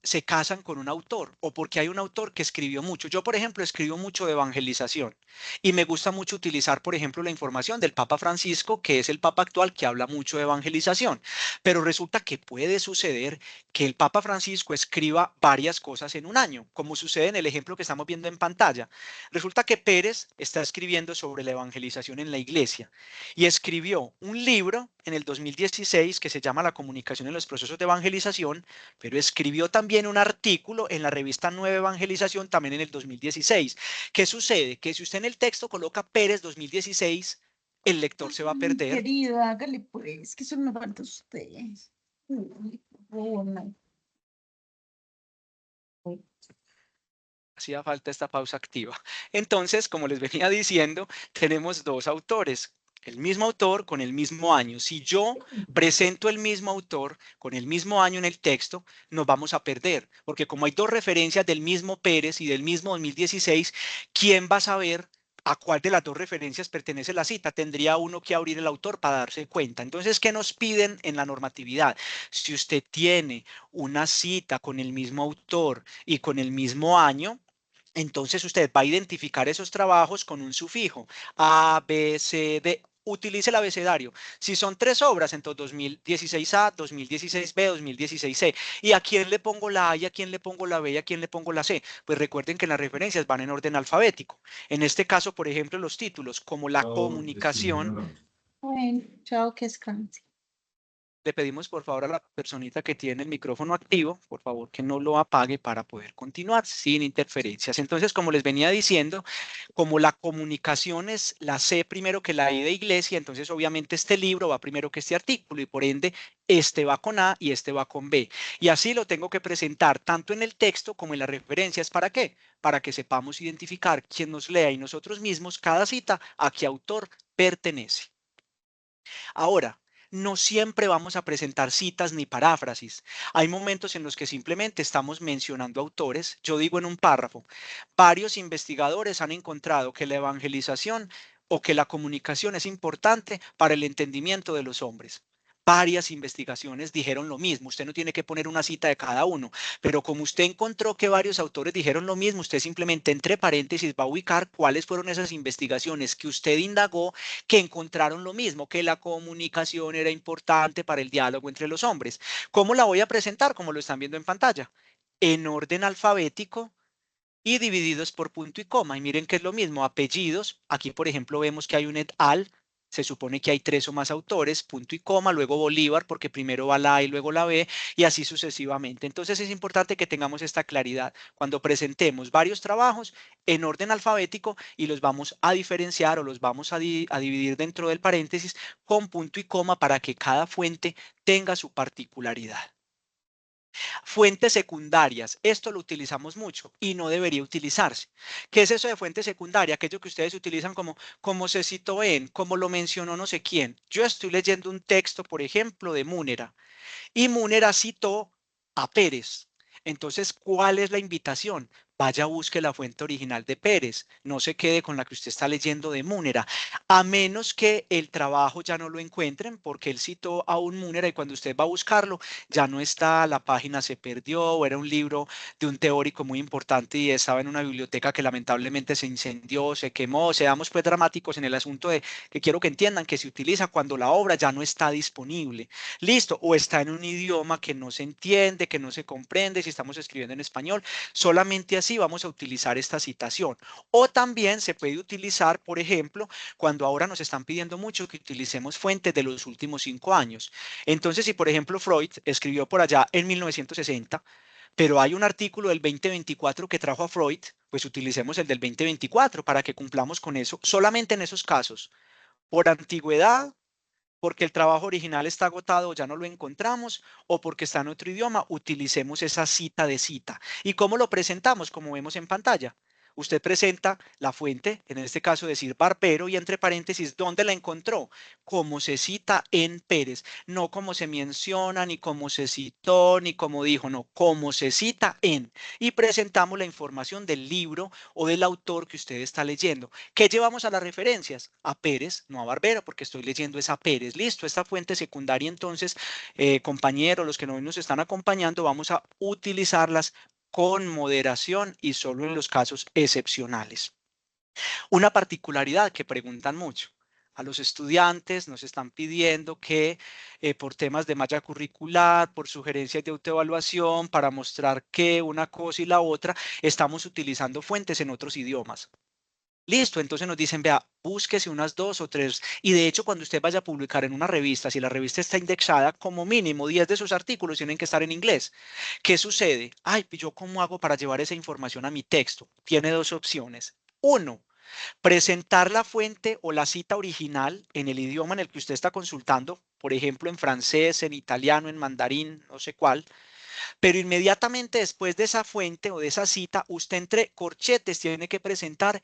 se casan con un autor o porque hay un autor que escribió mucho. Yo, por ejemplo, escribo mucho de evangelización y me gusta mucho utilizar, por ejemplo, la información del Papa Francisco, que es el Papa actual que habla mucho de evangelización. Pero resulta que puede suceder que el Papa Francisco escriba varias cosas en un año, como sucede en el ejemplo que estamos viendo en pantalla. Resulta que Pérez está escribiendo sobre la evangelización en la iglesia y escribió un libro en el 2016 que se llama La comunicación en los procesos de evangelización, pero escribió también un artículo en la revista Nueva Evangelización también en el 2016. ¿Qué sucede? Que si usted en el texto coloca Pérez 2016, el lector se va a Ay, perder. querido, hágale pues, que eso no falta usted. Uy, por favor, no. Hacía falta esta pausa activa. Entonces, como les venía diciendo, tenemos dos autores. El mismo autor con el mismo año. Si yo presento el mismo autor con el mismo año en el texto, nos vamos a perder, porque como hay dos referencias del mismo Pérez y del mismo 2016, ¿quién va a saber a cuál de las dos referencias pertenece la cita? Tendría uno que abrir el autor para darse cuenta. Entonces, ¿qué nos piden en la normatividad? Si usted tiene una cita con el mismo autor y con el mismo año, entonces usted va a identificar esos trabajos con un sufijo A, B, C, D. Utilice el abecedario. Si son tres obras, entonces 2016A, 2016B, 2016C. ¿Y a quién le pongo la A y a quién le pongo la B y a quién le pongo la C? Pues recuerden que las referencias van en orden alfabético. En este caso, por ejemplo, los títulos, como la comunicación. Bueno, chao, que descanse. Le pedimos por favor a la personita que tiene el micrófono activo, por favor que no lo apague para poder continuar sin interferencias. Entonces, como les venía diciendo, como la comunicación es la C primero que la I de iglesia, entonces obviamente este libro va primero que este artículo y por ende este va con A y este va con B. Y así lo tengo que presentar tanto en el texto como en las referencias. ¿Para qué? Para que sepamos identificar quién nos lea y nosotros mismos cada cita a qué autor pertenece. Ahora, no siempre vamos a presentar citas ni paráfrasis. Hay momentos en los que simplemente estamos mencionando autores. Yo digo en un párrafo, varios investigadores han encontrado que la evangelización o que la comunicación es importante para el entendimiento de los hombres. Varias investigaciones dijeron lo mismo. Usted no tiene que poner una cita de cada uno, pero como usted encontró que varios autores dijeron lo mismo, usted simplemente entre paréntesis va a ubicar cuáles fueron esas investigaciones que usted indagó que encontraron lo mismo, que la comunicación era importante para el diálogo entre los hombres. ¿Cómo la voy a presentar? Como lo están viendo en pantalla. En orden alfabético y divididos por punto y coma. Y miren que es lo mismo, apellidos. Aquí, por ejemplo, vemos que hay un et al. Se supone que hay tres o más autores, punto y coma, luego Bolívar, porque primero va la A y luego la B, y así sucesivamente. Entonces es importante que tengamos esta claridad cuando presentemos varios trabajos en orden alfabético y los vamos a diferenciar o los vamos a dividir dentro del paréntesis con punto y coma para que cada fuente tenga su particularidad. Fuentes secundarias, esto lo utilizamos mucho y no debería utilizarse. ¿Qué es eso de fuente secundaria? Aquello que ustedes utilizan como se citó en, como lo mencionó no sé quién. Yo estoy leyendo un texto, por ejemplo, de Múnera y Múnera citó a Pérez. Entonces, ¿cuál es la invitación? Vaya, busque la fuente original de Pérez, no se quede con la que usted está leyendo de Múnera, a menos que el trabajo ya no lo encuentren, porque él citó a un Múnera y cuando usted va a buscarlo, ya no está, la página se perdió, o era un libro de un teórico muy importante y estaba en una biblioteca que lamentablemente se incendió, se quemó. Seamos pues dramáticos en el asunto de que quiero que entiendan que se utiliza cuando la obra ya no está disponible. Listo, o está en un idioma que no se entiende, que no se comprende, si estamos escribiendo en español, solamente así sí vamos a utilizar esta citación. O también se puede utilizar, por ejemplo, cuando ahora nos están pidiendo mucho que utilicemos fuentes de los últimos 5 años. Entonces, si por ejemplo Freud escribió por allá en 1960, pero hay un artículo del 2024 que trajo a Freud, pues utilicemos el del 2024 para que cumplamos con eso. Solamente en esos casos, por antigüedad, porque el trabajo original está agotado o ya no lo encontramos, o porque está en otro idioma, utilicemos esa cita de cita. ¿Y cómo lo presentamos? Como vemos en pantalla. Usted presenta la fuente, en este caso decir Barbero, y entre paréntesis, ¿dónde la encontró? Como se cita en Pérez, no como se menciona, ni como se citó, ni como dijo, no, como se cita en. Y presentamos la información del libro o del autor que usted está leyendo. ¿Qué llevamos a las referencias? A Pérez, no a Barbero, porque estoy leyendo es a Pérez. Listo, esta fuente secundaria, entonces, compañeros, los que no nos están acompañando, vamos a utilizarlas con moderación y solo en los casos excepcionales. Una particularidad que preguntan mucho. A los estudiantes nos están pidiendo que por temas de malla curricular, por sugerencias de autoevaluación, para mostrar que una cosa y la otra, estamos utilizando fuentes en otros idiomas. Listo, entonces nos dicen, vea, búsquese unas 2 o 3. Y de hecho, cuando usted vaya a publicar en una revista, si la revista está indexada, como mínimo 10 de sus artículos tienen que estar en inglés. ¿Qué sucede? Ay, pues, ¿yo cómo hago para llevar esa información a mi texto? Tiene dos opciones. Uno, presentar la fuente o la cita original en el idioma en el que usted está consultando, por ejemplo, en francés, en italiano, en mandarín, no sé cuál, pero inmediatamente después de esa fuente o de esa cita, usted entre corchetes tiene que presentar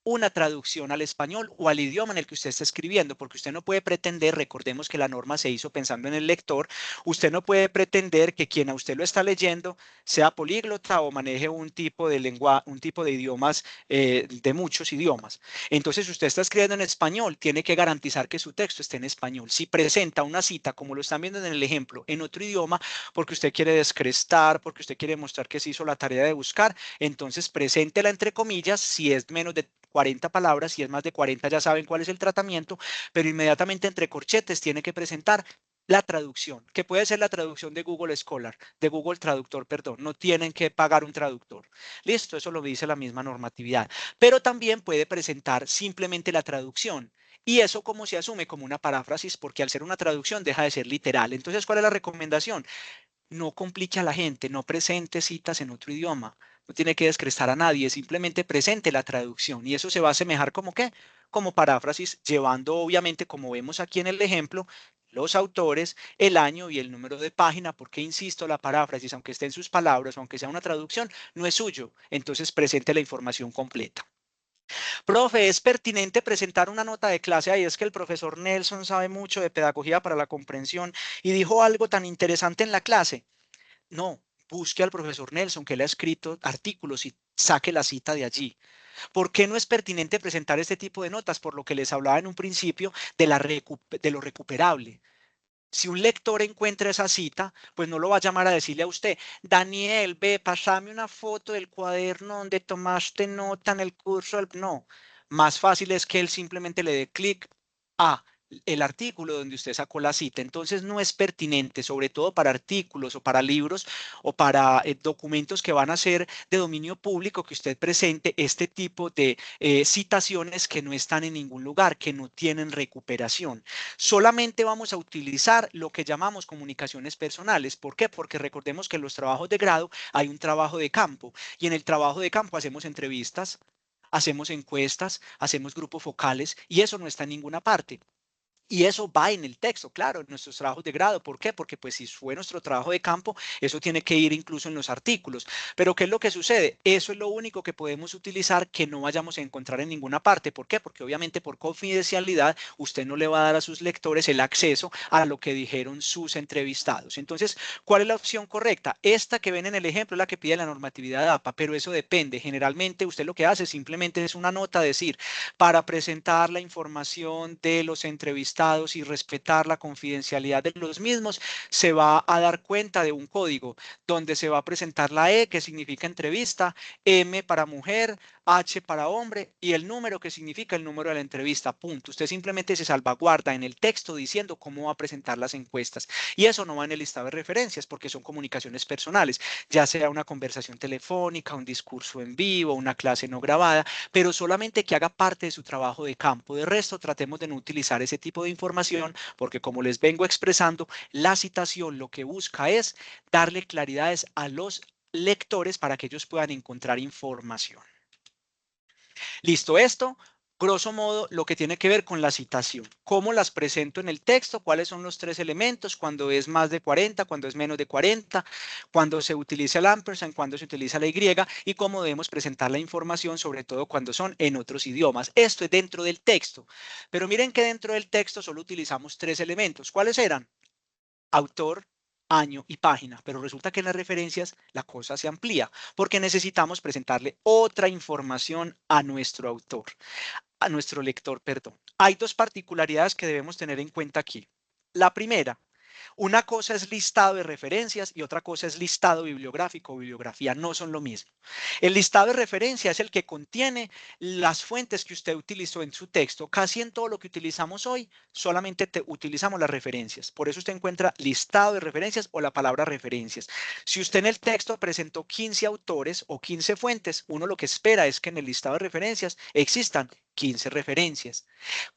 una traducción al español o al idioma en el que usted está escribiendo, porque usted no puede pretender, recordemos que la norma se hizo pensando en el lector, usted no puede pretender que quien a usted lo está leyendo sea políglota o maneje un tipo de lengua, un tipo de idiomas, de muchos idiomas. Entonces, si usted está escribiendo en español, tiene que garantizar que su texto esté en español. Si presenta una cita, como lo están viendo en el ejemplo, en otro idioma, porque usted quiere descrestar, porque usted quiere mostrar que se hizo la tarea de buscar, entonces preséntela entre comillas, si es menos de 40 palabras, si es más de 40 ya saben cuál es el tratamiento, pero inmediatamente entre corchetes tiene que presentar la traducción, que puede ser la traducción de Google Scholar, de Google Traductor, perdón, no tienen que pagar un traductor. Listo, eso lo dice la misma normatividad, pero también puede presentar simplemente la traducción. Y eso como se asume como una paráfrasis, porque al ser una traducción deja de ser literal. Entonces, ¿cuál es la recomendación? No complique a la gente, no presente citas en otro idioma, no tiene que descrestar a nadie, simplemente presente la traducción y eso se va a asemejar como qué, como paráfrasis, llevando obviamente, como vemos aquí en el ejemplo, los autores, el año y el número de página, porque insisto, la paráfrasis, aunque esté en sus palabras, aunque sea una traducción, no es suyo, entonces presente la información completa. Profe, ¿es pertinente presentar una nota de clase? Ahí es que el profesor Nelson sabe mucho de pedagogía para la comprensión y dijo algo tan interesante en la clase. No, busque al profesor Nelson, que le ha escrito artículos y saque la cita de allí. ¿Por qué no es pertinente presentar este tipo de notas? Por lo que les hablaba en un principio de lo recuperable. Si un lector encuentra esa cita, pues no lo va a llamar a decirle a usted, Daniel, ve, pasame una foto del cuaderno donde tomaste nota en el curso. No, más fácil es que él simplemente le dé clic a el artículo donde usted sacó la cita. Entonces no es pertinente, sobre todo para artículos o para libros o para documentos que van a ser de dominio público, que usted presente este tipo de citaciones que no están en ningún lugar, que no tienen recuperación. Solamente vamos a utilizar lo que llamamos comunicaciones personales. ¿Por qué? Porque recordemos que en los trabajos de grado hay un trabajo de campo y en el trabajo de campo hacemos entrevistas, hacemos encuestas, hacemos grupos focales y eso no está en ninguna parte. Y eso va en el texto, claro, en nuestros trabajos de grado. ¿Por qué? Porque pues si fue nuestro trabajo de campo, eso tiene que ir incluso en los artículos. Pero ¿qué es lo que sucede? Eso es lo único que podemos utilizar que no vayamos a encontrar en ninguna parte. ¿Por qué? Porque obviamente por confidencialidad usted no le va a dar a sus lectores el acceso a lo que dijeron sus entrevistados. Entonces, ¿cuál es la opción correcta? Esta que ven en el ejemplo es la que pide la normatividad de APA, pero eso depende. Generalmente usted lo que hace simplemente es una nota, decir, para presentar la información de los entrevistados y respetar la confidencialidad de los mismos, se va a dar cuenta de un código donde se va a presentar la E, que significa entrevista, M para mujer, H para hombre y el número que significa el número de la entrevista, punto. Usted simplemente se salvaguarda en el texto diciendo cómo va a presentar las encuestas y eso no va en el listado de referencias porque son comunicaciones personales, ya sea una conversación telefónica, un discurso en vivo, una clase no grabada, pero solamente que haga parte de su trabajo de campo. De resto, tratemos de no utilizar ese tipo de información porque como les vengo expresando, la citación lo que busca es darle claridades a los lectores para que ellos puedan encontrar información. Listo, esto, grosso modo, lo que tiene que ver con la citación. ¿Cómo las presento en el texto? ¿Cuáles son los 3 elementos? Cuando es más de 40, cuando es menos de 40, cuando se utiliza el ampersand, cuando se utiliza la Y y cómo debemos presentar la información, sobre todo cuando son en otros idiomas. Esto es dentro del texto. Pero miren que dentro del texto solo utilizamos 3 elementos. ¿Cuáles eran? Autor, año y página, pero resulta que en las referencias la cosa se amplía porque necesitamos presentarle otra información a nuestro autor, a nuestro lector, perdón. Hay 2 particularidades que debemos tener en cuenta aquí. La primera, una cosa es listado de referencias y otra cosa es listado bibliográfico o bibliografía. No son lo mismo. El listado de referencia es el que contiene las fuentes que usted utilizó en su texto. Casi en todo lo que utilizamos hoy, solamente utilizamos las referencias. Por eso usted encuentra listado de referencias o la palabra referencias. Si usted en el texto presentó 15 autores o 15 fuentes, uno lo que espera es que en el listado de referencias existan 15 referencias.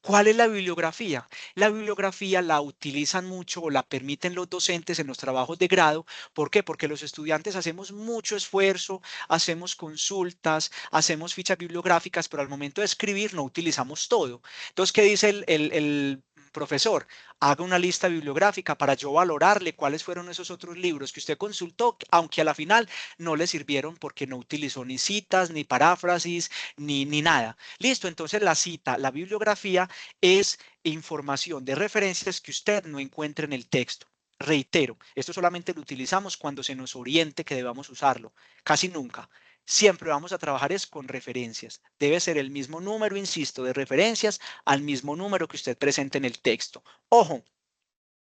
¿Cuál es la bibliografía? La bibliografía la utilizan mucho o la permiten los docentes en los trabajos de grado. ¿Por qué? Porque los estudiantes hacemos mucho esfuerzo, hacemos consultas, hacemos fichas bibliográficas, pero al momento de escribir no utilizamos todo. Entonces, ¿qué dice el profesor? Haga una lista bibliográfica para yo valorarle cuáles fueron esos otros libros que usted consultó, aunque a la final no le sirvieron porque no utilizó ni citas, ni paráfrasis, ni nada. Listo, entonces la cita, la bibliografía es información de referencias que usted no encuentre en el texto. Reitero, esto solamente lo utilizamos cuando se nos oriente que debamos usarlo. Casi nunca. Siempre vamos a trabajar es con referencias. Debe ser el mismo número, insisto, de referencias al mismo número que usted presente en el texto. Ojo,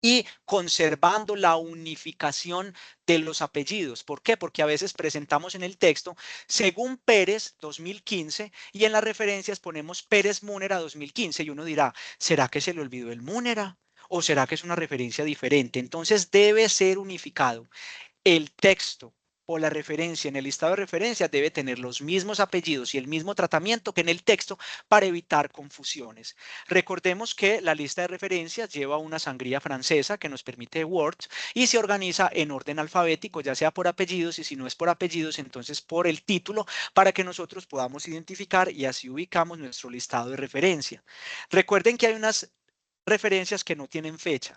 y conservando la unificación de los apellidos. ¿Por qué? Porque a veces presentamos en el texto según Pérez 2015 y en las referencias ponemos Pérez Múnera 2015 y uno dirá, ¿será que se le olvidó el Múnera? ¿O será que es una referencia diferente? Entonces debe ser unificado. El texto o la referencia en el listado de referencias debe tener los mismos apellidos y el mismo tratamiento que en el texto para evitar confusiones. Recordemos que la lista de referencias lleva una sangría francesa que nos permite Word y se organiza en orden alfabético, ya sea por apellidos y si no es por apellidos, entonces por el título para que nosotros podamos identificar y así ubicamos nuestro listado de referencia. Recuerden que hay unas referencias que no tienen fecha.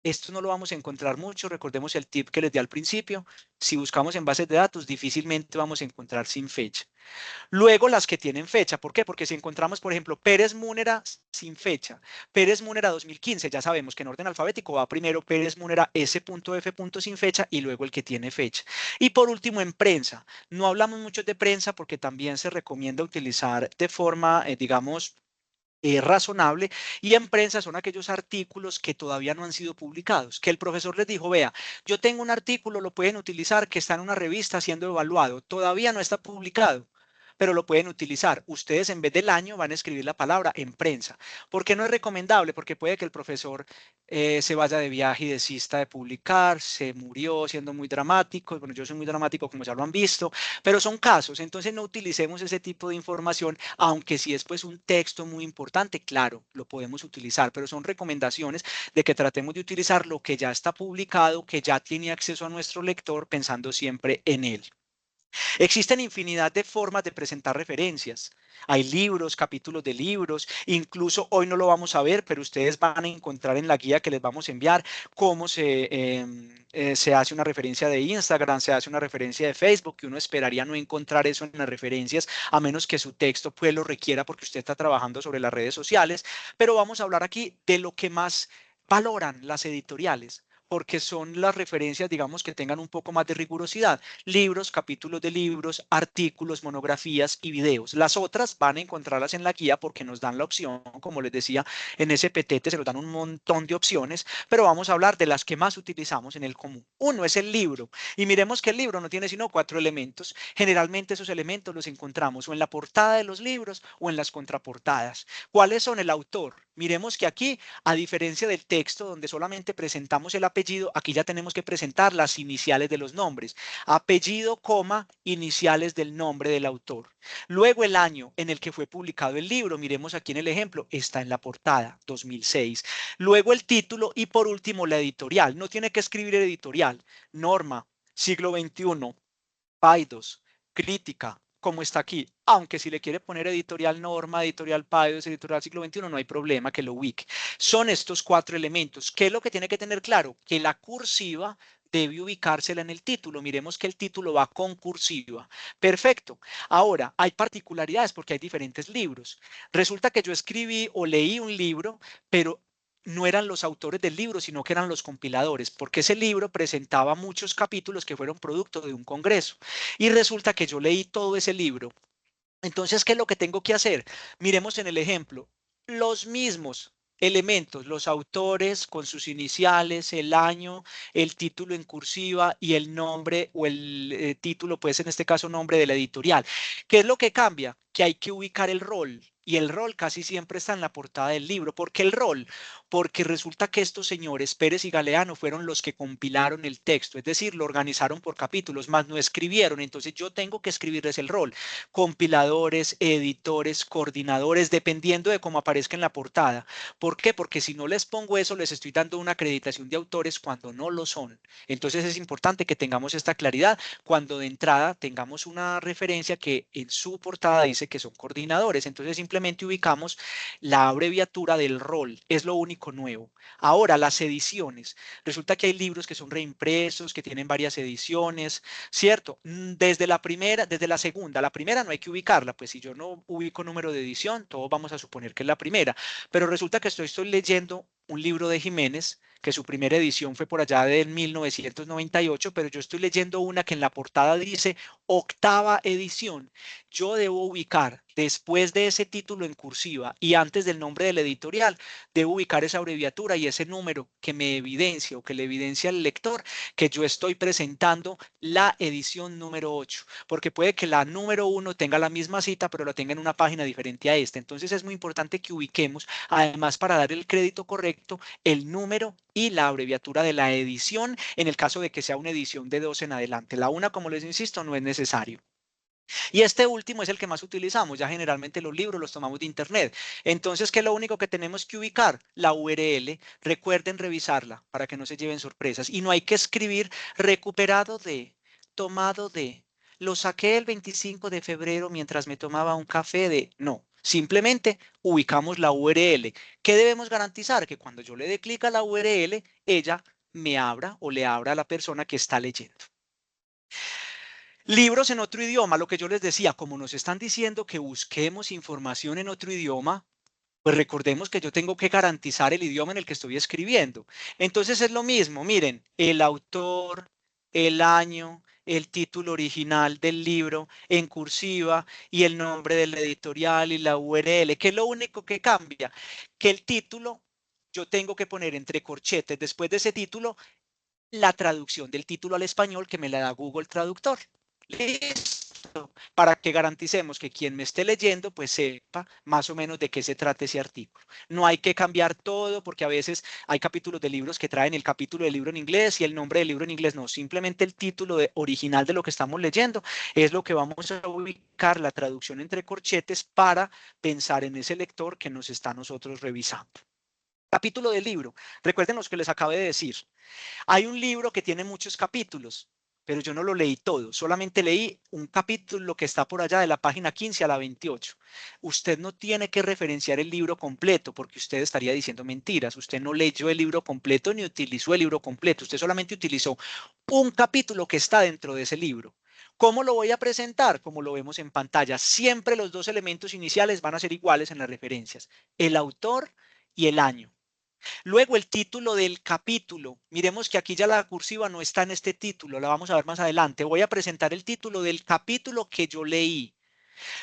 Esto no lo vamos a encontrar mucho. Recordemos el tip que les di al principio. Si buscamos en bases de datos, difícilmente vamos a encontrar sin fecha. Luego las que tienen fecha. ¿Por qué? Porque si encontramos, por ejemplo, Pérez Múnera sin fecha, Pérez Múnera 2015, ya sabemos que en orden alfabético va primero Pérez Múnera S.F. sin fecha y luego el que tiene fecha. Y por último, en prensa. No hablamos mucho de prensa porque también se recomienda utilizar de forma, digamos, razonable y en prensa son aquellos artículos que todavía no han sido publicados, que el profesor les dijo, vea, yo tengo un artículo, lo pueden utilizar, que está en una revista siendo evaluado, todavía no está publicado, pero lo pueden utilizar. Ustedes en vez del año van a escribir la palabra en prensa. ¿Por qué no es recomendable? Porque puede que el profesor se vaya de viaje y desista de publicar, se murió siendo muy dramático, bueno, yo soy muy dramático como ya lo han visto, pero son casos, entonces no utilicemos ese tipo de información, aunque si es pues un texto muy importante, claro, lo podemos utilizar, pero son recomendaciones de que tratemos de utilizar lo que ya está publicado, que ya tiene acceso a nuestro lector, pensando siempre en él. Existen infinidad de formas de presentar referencias. Hay libros, capítulos de libros, incluso hoy no lo vamos a ver, pero ustedes van a encontrar en la guía que les vamos a enviar cómo se hace una referencia de Instagram, se hace una referencia de Facebook, que uno esperaría no encontrar eso en las referencias, a menos que su texto pues lo requiera porque usted está trabajando sobre las redes sociales, pero vamos a hablar aquí de lo que más valoran las editoriales. porque son las referencias, digamos, que tengan un poco más de rigurosidad. Libros, capítulos de libros, artículos, monografías y videos. Las otras van a encontrarlas en la guía porque nos dan la opción, como les decía, en ese petete se nos dan un montón de opciones, pero vamos a hablar de las que más utilizamos en el común. Uno es el libro, y miremos que el libro no tiene sino 4 elementos. Generalmente esos elementos los encontramos o en la portada de los libros o en las contraportadas. ¿Cuáles son? El autor. Miremos que aquí, a diferencia del texto donde solamente presentamos el apellido, aquí ya tenemos que presentar las iniciales de los nombres. Apellido, coma, iniciales del nombre del autor. Luego el año en el que fue publicado el libro, miremos aquí en el ejemplo, está en la portada, 2006. Luego el título y por último la editorial. No tiene que escribir editorial. Norma, siglo XXI, Paidós, crítica, como está aquí. Aunque si le quiere poner editorial Norma, editorial Paidós, editorial siglo XXI, no hay problema que lo ubique. Son estos 4 elementos. ¿Qué es lo que tiene que tener claro? Que la cursiva debe ubicársela en el título. Miremos que el título va con cursiva. Perfecto. Ahora, hay particularidades porque hay diferentes libros. Resulta que yo escribí o leí un libro, pero no eran los autores del libro, sino que eran los compiladores, porque ese libro presentaba muchos capítulos que fueron producto de un congreso. Y resulta que yo leí todo ese libro. Entonces, ¿qué es lo que tengo que hacer? Miremos en el ejemplo. Los mismos elementos, los autores con sus iniciales, el año, el título en cursiva y el nombre o el título, pues en este caso nombre de la editorial. ¿Qué es lo que cambia? Que hay que ubicar el rol. Y el rol casi siempre está en la portada del libro. ¿Por qué el rol? Porque resulta que estos señores, Pérez y Galeano, fueron los que compilaron el texto, es decir, lo organizaron por capítulos, más no escribieron. Entonces yo tengo que escribirles el rol. Compiladores, editores, coordinadores, dependiendo de cómo aparezca en la portada. ¿Por qué? Porque si no les pongo eso, les estoy dando una acreditación de autores cuando no lo son. Entonces es importante que tengamos esta claridad cuando de entrada tengamos una referencia que en su portada dice que son coordinadores. Entonces simplemente ubicamos la abreviatura del rol. Es lo único nuevo. Ahora, las ediciones. Resulta que hay libros que son reimpresos, que tienen varias ediciones, ¿cierto? Desde la primera, desde la segunda, la primera no hay que ubicarla, pues si yo no ubico número de edición, todos vamos a suponer que es la primera, pero resulta que estoy leyendo un libro de Jiménez, que su primera edición fue por allá de 1998, pero yo estoy leyendo una que en la portada dice octava edición. Yo debo ubicar después de ese título en cursiva y antes del nombre del editorial, debo ubicar esa abreviatura y ese número que me evidencia o que le evidencia al lector que yo estoy presentando la edición número 8, porque puede que la número 1 tenga la misma cita, pero la tenga en una página diferente a esta. Entonces es muy importante que ubiquemos, además para dar el crédito correcto, el número y la abreviatura de la edición en el caso de que sea una edición de 2 en adelante. La una, como les insisto, no es necesario. Y este último es el que más utilizamos. Ya generalmente los libros los tomamos de internet. Entonces, ¿qué es lo único que tenemos que ubicar? La URL. Recuerden revisarla para que no se lleven sorpresas. Y no hay que escribir recuperado de, tomado de. Lo saqué el 25 de febrero mientras me tomaba un café de. No. Simplemente ubicamos la URL. ¿Qué debemos garantizar? Que cuando yo le dé clic a la URL, ella me abra o le abra a la persona que está leyendo. Libros en otro idioma, lo que yo les decía, como nos están diciendo que busquemos información en otro idioma, pues recordemos que yo tengo que garantizar el idioma en el que estoy escribiendo. Entonces es lo mismo, miren, el autor, el año, el título original del libro en cursiva y el nombre del editorial y la URL, que es lo único que cambia, que el título yo tengo que poner entre corchetes después de ese título la traducción del título al español que me la da Google Traductor. Listo. Para que garanticemos que quien me esté leyendo pues sepa más o menos de qué se trata ese artículo. No hay que cambiar todo porque a veces hay capítulos de libros que traen el capítulo del libro en inglés y el nombre del libro en inglés. No, simplemente el título original de lo que estamos leyendo es lo que vamos a ubicar la traducción entre corchetes para pensar en ese lector que nos está nosotros revisando. Capítulo del libro. Recuerden los que les acabé de decir. Hay un libro que tiene muchos capítulos, pero yo no lo leí todo, solamente leí un capítulo que está por allá de la página 15 a la 28. Usted no tiene que referenciar el libro completo porque usted estaría diciendo mentiras. Usted no leyó el libro completo ni utilizó el libro completo. Usted solamente utilizó un capítulo que está dentro de ese libro. ¿Cómo lo voy a presentar? Como lo vemos en pantalla. Siempre los dos elementos iniciales van a ser iguales en las referencias, el autor y el año. Luego el título del capítulo. Miremos que aquí ya la cursiva no está en este título, la vamos a ver más adelante. Voy a presentar el título del capítulo que yo leí.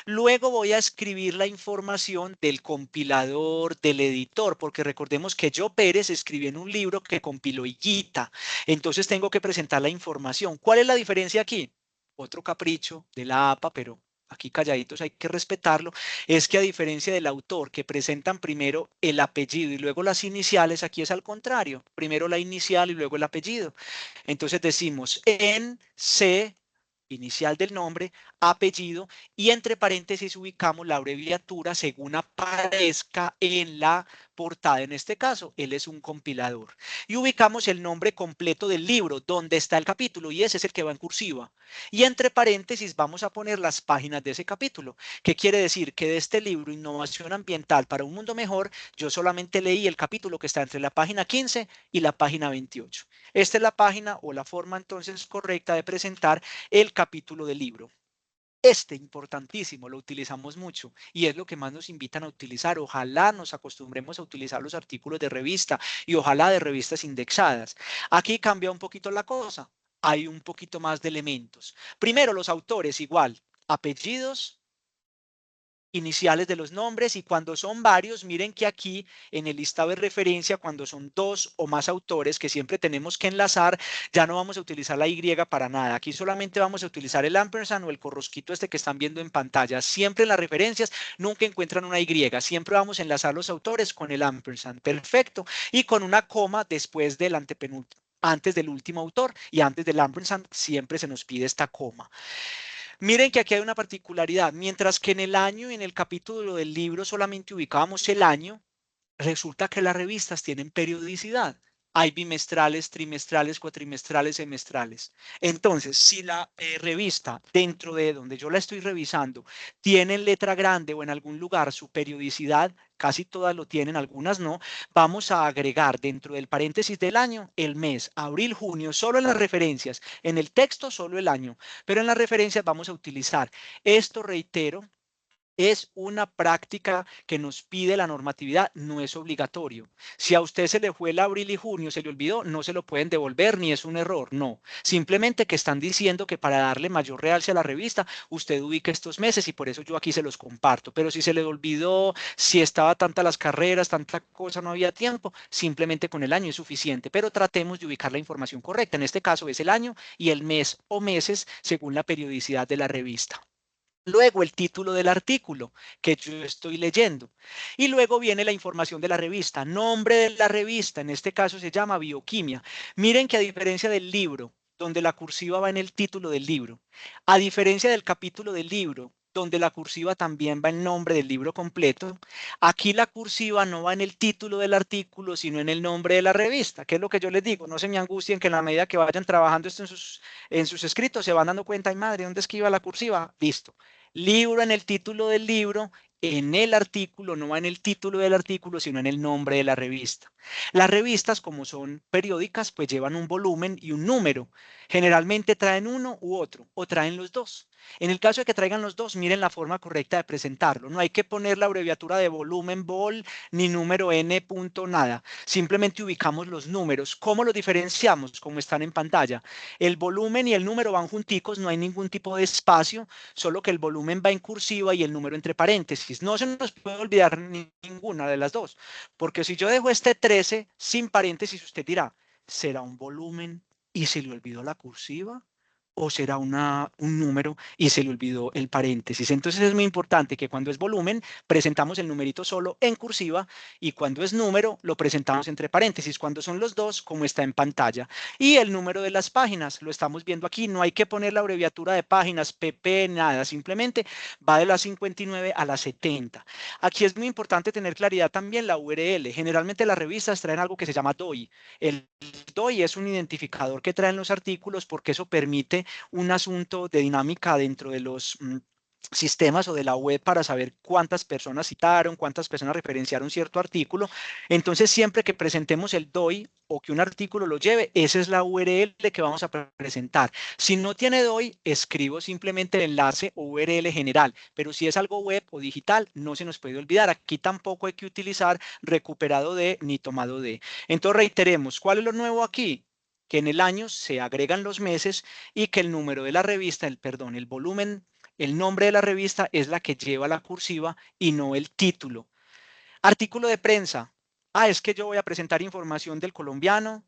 Luego voy a escribir la información del compilador, del editor, porque recordemos que yo, Pérez, escribí en un libro que compiló Higuita. Entonces tengo que presentar la información. ¿Cuál es la diferencia aquí? Otro capricho de la APA, pero aquí calladitos hay que respetarlo, es que a diferencia del autor que presentan primero el apellido y luego las iniciales, aquí es al contrario. Primero la inicial y luego el apellido. Entonces decimos en C, inicial del nombre, apellido, y entre paréntesis ubicamos la abreviatura según aparezca en la portada. En este caso, él es un compilador. Y ubicamos el nombre completo del libro, donde está el capítulo, y ese es el que va en cursiva. Y entre paréntesis vamos a poner las páginas de ese capítulo. ¿Qué quiere decir? Que de este libro, Innovación Ambiental para un Mundo Mejor, yo solamente leí el capítulo que está entre la página 15 y la página 28. Esta es la página o la forma entonces correcta de presentar el capítulo del libro. Este, importantísimo, lo utilizamos mucho y es lo que más nos invitan a utilizar. Ojalá nos acostumbremos a utilizar los artículos de revista y ojalá de revistas indexadas. Aquí cambia un poquito la cosa. Hay un poquito más de elementos. Primero, los autores, igual, apellidos, iniciales de los nombres, y cuando son varios, miren que aquí en el listado de referencia, cuando son dos o más autores que siempre tenemos que enlazar, ya no vamos a utilizar la Y para nada. Aquí solamente vamos a utilizar el ampersand o el corrosquito este que están viendo en pantalla. Siempre en las referencias nunca encuentran una Y, siempre vamos a enlazar los autores con el ampersand. Perfecto. Y con una coma después del antepenúltimo, antes del último autor, y antes del ampersand siempre se nos pide esta coma. Miren que aquí hay una particularidad. Mientras que en el año y en el capítulo del libro solamente ubicábamos el año, resulta que las revistas tienen periodicidad. Hay bimestrales, trimestrales, cuatrimestrales, semestrales. Entonces, si la revista dentro de donde yo la estoy revisando tiene en letra grande o en algún lugar su periodicidad, casi todas lo tienen, algunas no, vamos a agregar dentro del paréntesis del año el mes, abril, junio, solo en las referencias. En el texto solo el año, pero en las referencias vamos a utilizar esto, reitero, es una práctica que nos pide la normatividad, no es obligatorio. Si a usted se le fue el abril y junio, se le olvidó, no se lo pueden devolver ni es un error, no. Simplemente que están diciendo que para darle mayor realce a la revista, usted ubique estos meses y por eso yo aquí se los comparto. Pero si se le olvidó, si estaba tanta las carreras, tanta cosa, no había tiempo, simplemente con el año es suficiente. Pero tratemos de ubicar la información correcta. En este caso es el año y el mes o meses según la periodicidad de la revista. Luego el título del artículo que yo estoy leyendo. Y luego viene la información de la revista. Nombre de la revista, en este caso se llama Bioquímica. Miren que a diferencia del libro, donde la cursiva va en el título del libro, a diferencia del capítulo del libro, donde la cursiva también va en nombre del libro completo, aquí la cursiva no va en el título del artículo, sino en el nombre de la revista, que es lo que yo les digo. No se me angustien que en la medida que vayan trabajando esto en sus escritos se van dando cuenta, ay madre, ¿dónde es que iba la cursiva? Listo. Libro en el título del libro, en el artículo, no va en el título del artículo, sino en el nombre de la revista. Las revistas, como son periódicas, pues llevan un volumen y un número. Generalmente traen uno u otro, o traen los dos. En el caso de que traigan los dos, miren la forma correcta de presentarlo. No hay que poner la abreviatura de volumen vol ni número n punto nada. Simplemente ubicamos los números. ¿Cómo los diferenciamos? Como están en pantalla. El volumen y el número van junticos, no hay ningún tipo de espacio, solo que el volumen va en cursiva y el número entre paréntesis. No se nos puede olvidar ninguna de las dos, porque si yo dejo este 13 sin paréntesis, usted dirá, ¿será un volumen y se le olvidó la cursiva? ¿O será un número y se le olvidó el paréntesis? Entonces es muy importante que cuando es volumen presentamos el numerito solo en cursiva y cuando es número lo presentamos entre paréntesis. Cuando son los dos, como está en pantalla. Y el número de las páginas, lo estamos viendo aquí. No hay que poner la abreviatura de páginas, PP, nada. Simplemente va de la 59 a la 70. Aquí es muy importante tener claridad también la URL. Generalmente las revistas traen algo que se llama DOI. El DOI es un identificador que traen los artículos porque eso permite un asunto de dinámica dentro de los sistemas o de la web para saber cuántas personas citaron, cuántas personas referenciaron cierto artículo. Entonces, siempre que presentemos el DOI o que un artículo lo lleve, esa es la URL que vamos a presentar. Si no tiene DOI, escribo simplemente el enlace o URL general, pero si es algo web o digital, no se nos puede olvidar. Aquí tampoco hay que utilizar recuperado de ni tomado de. Entonces, reiteremos, ¿cuál es lo nuevo aquí? Que en el año se agregan los meses y que el número de la revista, el volumen, el nombre de la revista es la que lleva la cursiva y no el título. Artículo de prensa. Es que yo voy a presentar información del Colombiano,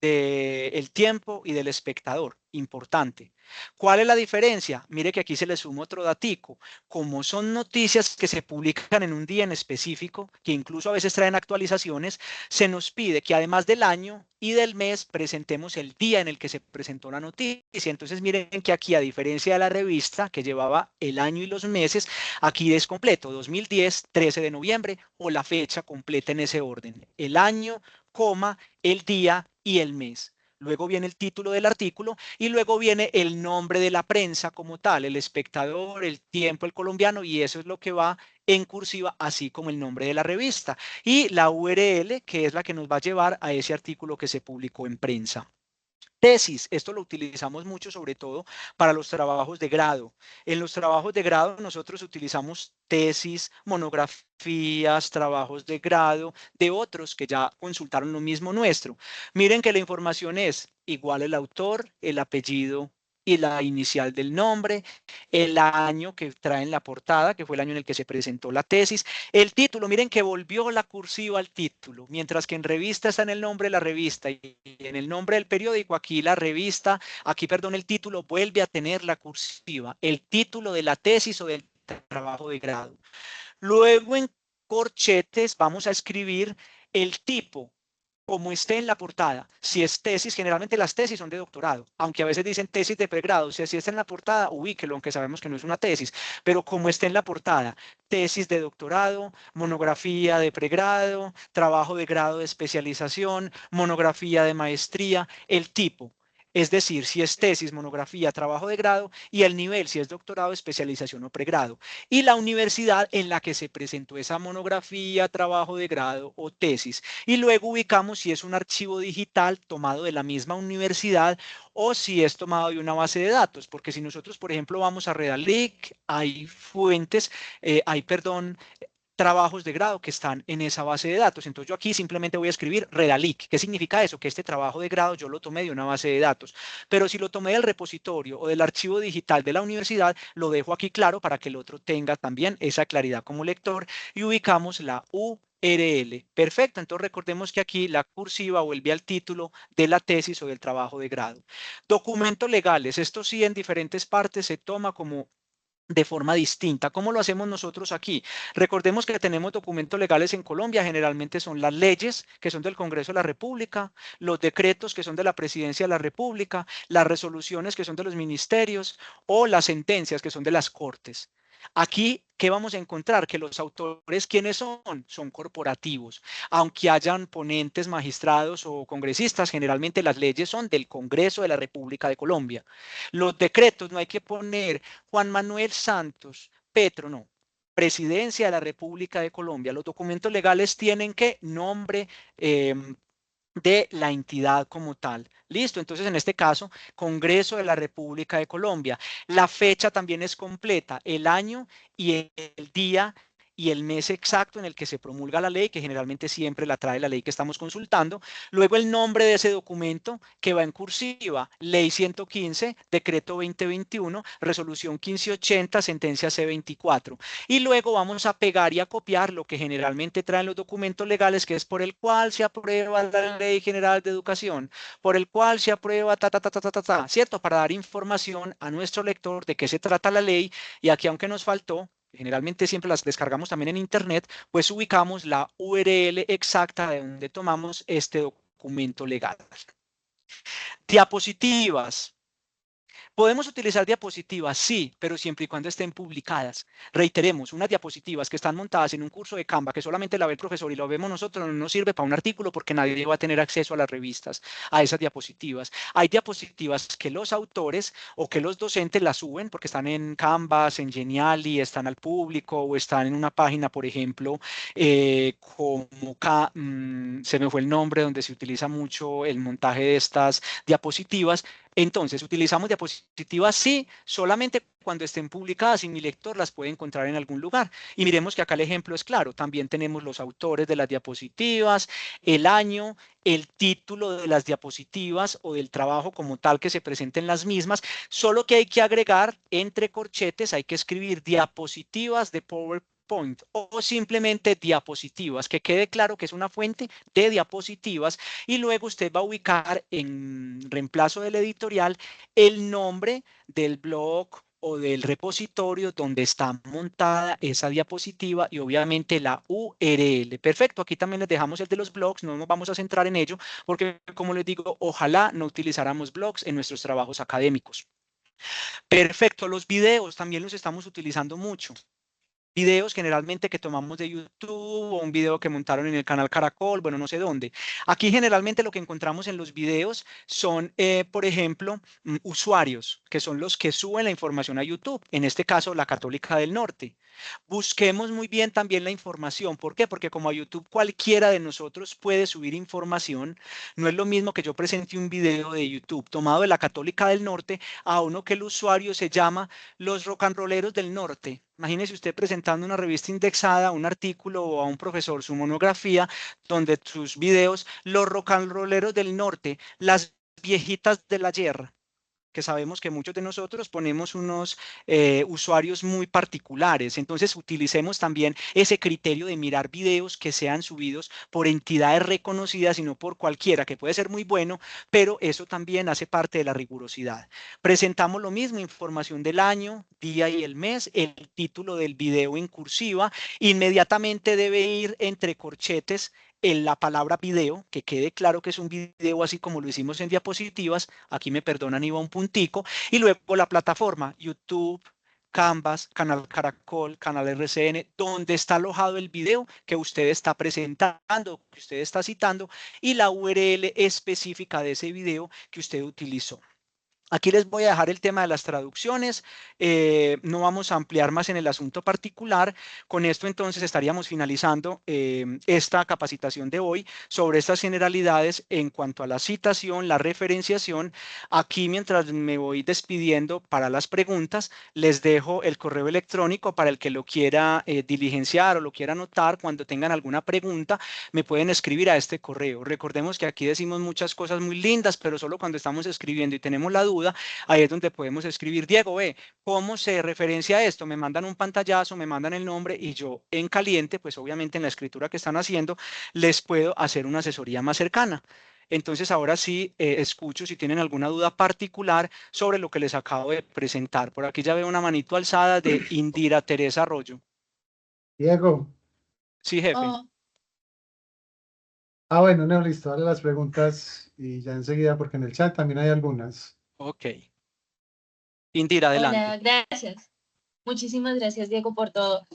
del Tiempo y del Espectador. Importante. ¿Cuál es la diferencia? Mire que aquí se le suma otro datico. Como son noticias que se publican en un día en específico, que incluso a veces traen actualizaciones, se nos pide que además del año y del mes presentemos el día en el que se presentó la noticia. Entonces miren que aquí, a diferencia de la revista que llevaba el año y los meses, aquí es completo, 2010, 13 de noviembre, o la fecha completa en ese orden. El año, coma, el día y el mes. Luego viene el título del artículo y luego viene el nombre de la prensa como tal, el Espectador, el Tiempo, el Colombiano, y eso es lo que va en cursiva, así como el nombre de la revista. Y la URL, que es la que nos va a llevar a ese artículo que se publicó en prensa. Tesis, esto lo utilizamos mucho sobre todo para los trabajos de grado. En los trabajos de grado nosotros utilizamos tesis, monografías, trabajos de grado de otros que ya consultaron lo mismo nuestro. Miren que la información es igual el autor, el apellido y la inicial del nombre, el año que trae en la portada, que fue el año en el que se presentó la tesis, el título. Miren que volvió la cursiva al título, mientras que en revista está en el nombre de la revista y en el nombre del periódico, aquí la revista, aquí, perdón, el título vuelve a tener la cursiva, el título de la tesis o del trabajo de grado. Luego en corchetes vamos a escribir el tipo, como esté en la portada. Si es tesis, generalmente las tesis son de doctorado, aunque a veces dicen tesis de pregrado. Si así está en la portada, ubíquelo, aunque sabemos que no es una tesis, pero como esté en la portada, tesis de doctorado, monografía de pregrado, trabajo de grado de especialización, monografía de maestría, el tipo. Es decir, si es tesis, monografía, trabajo de grado y el nivel, si es doctorado, especialización o pregrado. Y la universidad en la que se presentó esa monografía, trabajo de grado o tesis. Y luego ubicamos si es un archivo digital tomado de la misma universidad o si es tomado de una base de datos, porque si nosotros, por ejemplo, vamos a Redalyc, hay fuentes, perdón, trabajos de grado que están en esa base de datos. Entonces yo aquí simplemente voy a escribir Redalyc. ¿Qué significa eso? Que este trabajo de grado yo lo tomé de una base de datos. Pero si lo tomé del repositorio o del archivo digital de la universidad, lo dejo aquí claro para que el otro tenga también esa claridad como lector y ubicamos la URL. Perfecto, entonces recordemos que aquí la cursiva vuelve al título de la tesis o del trabajo de grado. Documentos legales, esto sí en diferentes partes se toma como de forma distinta. ¿Cómo lo hacemos nosotros aquí? Recordemos que tenemos documentos legales en Colombia, generalmente son las leyes que son del Congreso de la República, los decretos que son de la Presidencia de la República, las resoluciones que son de los ministerios o las sentencias que son de las Cortes. Aquí, ¿qué vamos a encontrar? Que los autores, ¿quiénes son? Son corporativos. Aunque hayan ponentes, magistrados o congresistas, generalmente las leyes son del Congreso de la República de Colombia. Los decretos, no hay que poner Juan Manuel Santos, Petro, no. Presidencia de la República de Colombia. Los documentos legales tienen que nombre de la entidad como tal. Listo, entonces en este caso, Congreso de la República de Colombia. La fecha también es completa, el año y el día y el mes exacto en el que se promulga la ley, que generalmente siempre la trae la ley que estamos consultando. Luego el nombre de ese documento que va en cursiva, Ley 115, Decreto 2021, Resolución 1580, Sentencia C24. Y luego vamos a pegar y a copiar lo que generalmente traen los documentos legales, que es por el cual se aprueba la Ley General de Educación, por el cual se aprueba ¿cierto? Para dar información a nuestro lector de qué se trata la ley. Y aquí, aunque nos faltó, generalmente siempre las descargamos también en internet, pues ubicamos la URL exacta de donde tomamos este documento legal. Diapositivas. ¿Podemos utilizar diapositivas? Sí, pero siempre y cuando estén publicadas. Reiteremos, unas diapositivas que están montadas en un curso de Canva que solamente la ve el profesor y lo vemos nosotros no nos sirve para un artículo porque nadie va a tener acceso a las revistas, a esas diapositivas. Hay diapositivas que los autores o que los docentes las suben porque están en Canvas, en Geniali, están al público o están en una página, por ejemplo, se me fue el nombre, donde se utiliza mucho el montaje de estas diapositivas. Entonces, utilizamos diapositivas, sí, solamente cuando estén publicadas y mi lector las puede encontrar en algún lugar. Y miremos que acá el ejemplo es claro. También tenemos los autores de las diapositivas, el año, el título de las diapositivas o del trabajo como tal que se presenten las mismas, solo que hay que agregar entre corchetes, hay que escribir diapositivas de PowerPoint o simplemente diapositivas, que quede claro que es una fuente de diapositivas y luego usted va a ubicar en reemplazo del editorial el nombre del blog o del repositorio donde está montada esa diapositiva y obviamente la URL. Perfecto, aquí también les dejamos el de los blogs, no nos vamos a centrar en ello porque como les digo, ojalá no utilizáramos blogs en nuestros trabajos académicos. Perfecto, los videos también los estamos utilizando mucho. Videos generalmente que tomamos de YouTube o un video que montaron en el canal Caracol, bueno, no sé dónde. Aquí generalmente lo que encontramos en los videos son, por ejemplo, usuarios, que son los que suben la información a YouTube, en este caso la Católica del Norte. Busquemos muy bien también la información. ¿Por qué? Porque como a YouTube cualquiera de nosotros puede subir información, no es lo mismo que yo presente un video de YouTube tomado de la Católica del Norte a uno que el usuario se llama Los Rock and Rolleros del Norte. Imagínese usted presentando una revista indexada, un artículo o a un profesor su monografía, donde sus videos, los rock and rolleros del norte, las viejitas del ayer, que sabemos que muchos de nosotros ponemos unos usuarios muy particulares. Entonces, utilicemos también ese criterio de mirar videos que sean subidos por entidades reconocidas y no por cualquiera, que puede ser muy bueno, pero eso también hace parte de la rigurosidad. Presentamos lo mismo, información del año, día y el mes, el título del video en cursiva, inmediatamente debe ir entre corchetes en la palabra video, que quede claro que es un video así como lo hicimos en diapositivas, aquí me perdonan, iba un puntico, y luego la plataforma, YouTube, Canvas, Canal Caracol, Canal RCN, donde está alojado el video que usted está presentando, que usted está citando, y la URL específica de ese video que usted utilizó. Aquí les voy a dejar el tema de las traducciones, no vamos a ampliar más en el asunto particular. Con esto entonces estaríamos finalizando esta capacitación de hoy sobre estas generalidades en cuanto a la citación, la referenciación. Aquí mientras me voy despidiendo para las preguntas, les dejo el correo electrónico para el que lo quiera diligenciar o lo quiera anotar. Cuando tengan alguna pregunta, me pueden escribir a este correo. Recordemos que aquí decimos muchas cosas muy lindas, pero solo cuando estamos escribiendo y tenemos la duda, ahí es donde podemos escribir, Diego, ¿cómo se referencia esto? Me mandan un pantallazo, me mandan el nombre y yo en caliente, pues obviamente en la escritura que están haciendo, les puedo hacer una asesoría más cercana. Entonces ahora sí escucho si tienen alguna duda particular sobre lo que les acabo de presentar. Por aquí ya veo una manito alzada de Indira Teresa Arroyo. Diego. Sí, jefe. Oh, Bueno, no, listo, dale las preguntas y ya enseguida, porque en el chat también hay algunas. Ok. Indira, adelante. hola, gracias. Muchísimas gracias, Diego, por todo.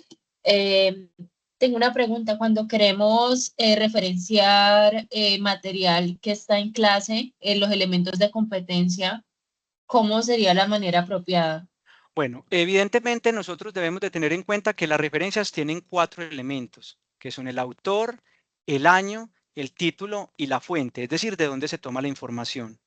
Eh, Tengo una pregunta. Cuando queremos referenciar material que está en clase, los elementos de competencia, ¿cómo sería la manera apropiada? Bueno, evidentemente nosotros debemos de tener en cuenta que las referencias tienen 4 elementos, que son el autor, el año, el título y la fuente, es decir, de dónde se toma la información.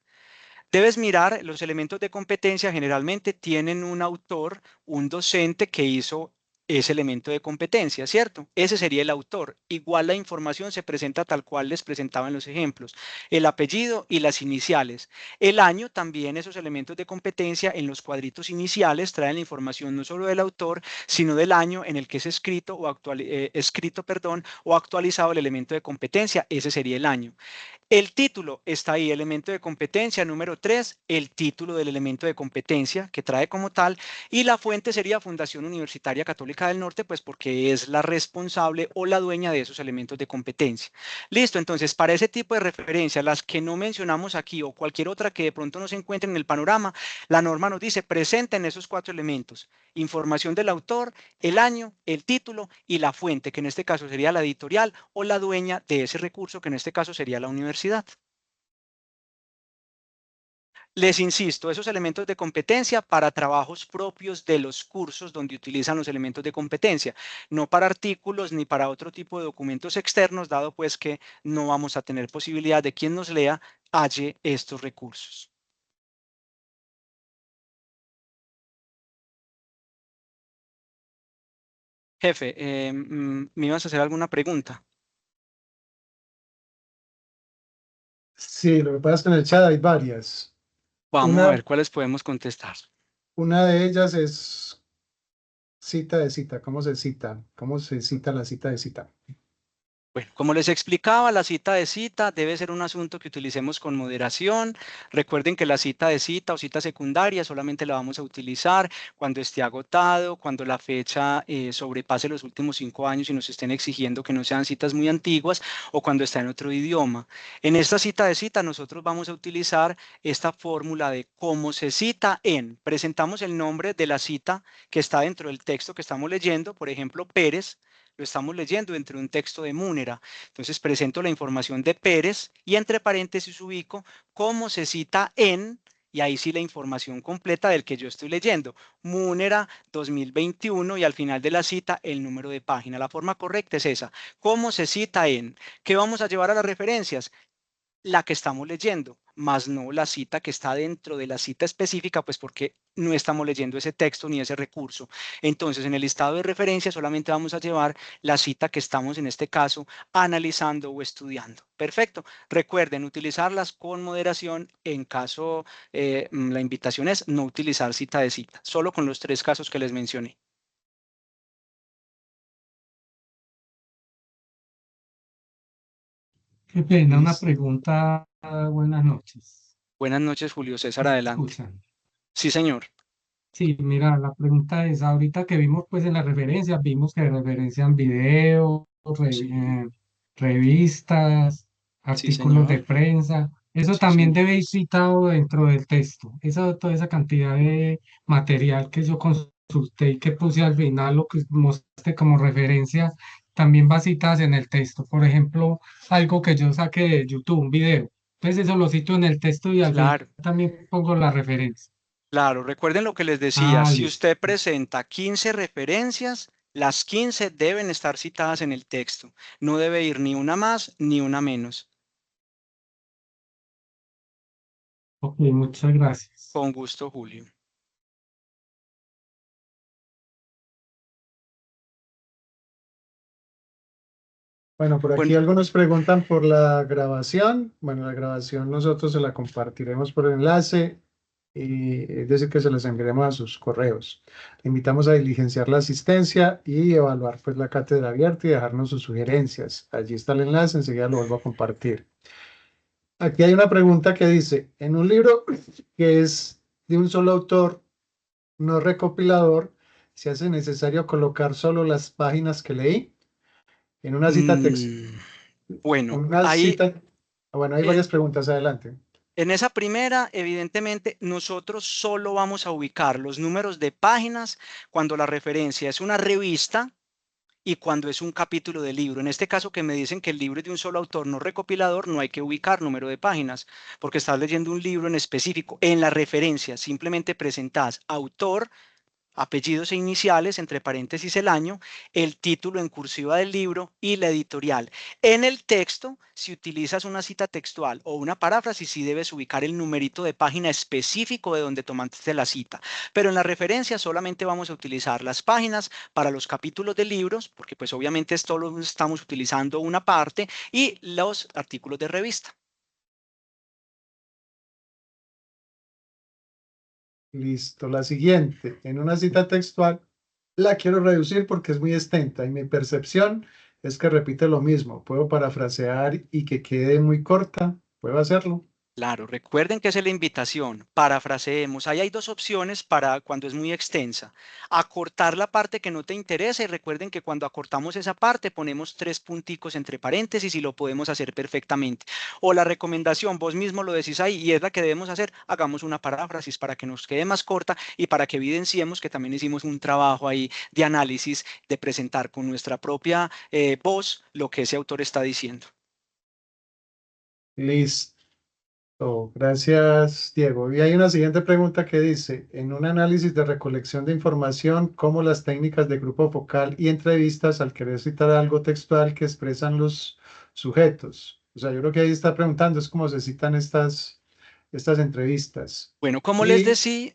Debes mirar, los elementos de competencia generalmente tienen un autor, un docente que hizo ese elemento de competencia, ¿cierto? Ese sería el autor. Igual la información se presenta tal cual les presentaba en los ejemplos, el apellido y las iniciales. El año también, esos elementos de competencia en los cuadritos iniciales traen la información no solo del autor, sino del año en el que es escrito o, escrito, o actualizado el elemento de competencia, ese sería el año. El título está ahí, elemento de competencia. Número 3, el título del elemento de competencia que trae como tal. Y la fuente sería Fundación Universitaria Católica del Norte, pues porque es la responsable o la dueña de esos elementos de competencia. Listo, entonces para ese tipo de referencias, las que no mencionamos aquí o cualquier otra que de pronto no se encuentre en el panorama, la norma nos dice presenten esos 4 elementos: información del autor, el año, el título y la fuente, que en este caso sería la editorial o la dueña de ese recurso, que en este caso sería la universidad. Les insisto, esos elementos de competencia para trabajos propios de los cursos donde utilizan los elementos de competencia, no para artículos ni para otro tipo de documentos externos, dado pues que no vamos a tener posibilidad de quien nos lea halle estos recursos. Jefe, ¿me ibas a hacer alguna pregunta? Sí, lo que pasa es que en el chat hay varias. Vamos a Una, ver cuáles podemos contestar. una de ellas es cita de cita. ¿Cómo se cita? ¿Cómo se cita la cita de cita? Bueno, como les explicaba, la cita de cita debe ser un asunto que utilicemos con moderación. Recuerden que la cita de cita o cita secundaria solamente la vamos a utilizar cuando esté agotado, cuando la fecha sobrepase los últimos 5 años y nos estén exigiendo que no sean citas muy antiguas, o cuando está en otro idioma. En esta cita de cita nosotros vamos a utilizar esta fórmula de cómo se cita en. Presentamos el nombre de la cita que está dentro del texto que estamos leyendo, por ejemplo, Pérez. Lo estamos leyendo dentro de un texto de Múnera. Entonces presento la información de Pérez y entre paréntesis ubico cómo se cita en, y ahí sí la información completa del que yo estoy leyendo. Múnera 2021 y al final de la cita el número de página. La forma correcta es esa. ¿Cómo se cita en? ¿Qué vamos a llevar a las referencias? La que estamos leyendo, más no la cita que está dentro de la cita específica, pues porque no estamos leyendo ese texto ni ese recurso. Entonces, en el listado de referencia solamente vamos a llevar la cita que estamos, en este caso, analizando o estudiando. Perfecto. Recuerden utilizarlas con moderación. En caso, la invitación es no utilizar cita de cita, solo con los 3 casos que les mencioné. Qué pena, una Listo. pregunta. Buenas noches. Buenas noches, Julio César, ¿Me adelante. escuchan? Sí, señor. Sí, mira, la pregunta es, ahorita que vimos pues en las referencias, vimos que referencian videos, Sí, revistas, sí, artículos de señor. prensa. Eso Sí, también señor. debe ir citado dentro del texto. Toda esa cantidad de material que yo consulté y que puse al final, lo que mostré como referencia, también va citadas en el texto. Por ejemplo, algo que yo saqué de YouTube, un video. Entonces eso lo cito en el texto y al final Claro. también pongo la referencia. Claro, recuerden lo que les decía, Ah, si listo. usted presenta 15 referencias, las 15 deben estar citadas en el texto. No debe ir ni una más ni una menos. Ok, muchas gracias. Con gusto, Julio. Bueno, por aquí Bueno, algunos preguntan por la grabación. Bueno, la grabación nosotros se la compartiremos por enlace y es decir, que se las enviaremos a sus correos. Le invitamos a diligenciar la asistencia y evaluar pues la cátedra abierta y dejarnos sus sugerencias. Allí está el enlace, enseguida lo vuelvo a compartir. Aquí hay una pregunta que dice, en un libro que es de un solo autor, no recopilador, ¿se hace necesario colocar solo las páginas que leí? En una cita textual. mm, bueno, Una ahí cita, bueno, hay en, varias preguntas, adelante. en esa primera, evidentemente, nosotros solo vamos a ubicar los números de páginas cuando la referencia es una revista y cuando es un capítulo de libro. En este caso que me dicen que el libro es de un solo autor, no recopilador, no hay que ubicar número de páginas, porque estás leyendo un libro en específico. En la referencia simplemente presentas autor, apellidos e iniciales, entre paréntesis el año, el título en cursiva del libro y la editorial. En el texto, si utilizas una cita textual o una paráfrasis, sí debes ubicar el numerito de página específico de donde tomaste la cita. Pero en la referencia solamente vamos a utilizar las páginas para los capítulos de libros, porque pues obviamente esto lo estamos utilizando una parte, y los artículos de revista. Listo, la siguiente. En una cita textual la quiero reducir porque es muy extensa y mi percepción es que repite lo mismo. ¿Puedo parafrasear y que quede muy corta? ¿Puedo hacerlo? Claro, recuerden que es la invitación, parafraseemos. Ahí hay dos opciones para cuando es muy extensa. Acortar la parte que no te interesa y recuerden que cuando acortamos esa parte ponemos 3 punticos entre paréntesis y lo podemos hacer perfectamente. O la recomendación, vos mismo lo decís ahí y es la que debemos hacer, hagamos una paráfrasis para que nos quede más corta y para que evidenciemos que también hicimos un trabajo ahí de análisis, de presentar con nuestra propia voz lo que ese autor está diciendo. Listo. Gracias, Diego. Y hay una siguiente pregunta que dice, en un análisis de recolección de información, ¿cómo las técnicas de grupo focal y entrevistas al querer citar algo textual que expresan los sujetos? O sea, yo creo que ahí está preguntando, es cómo se citan estas entrevistas. Bueno, como les Y, decía,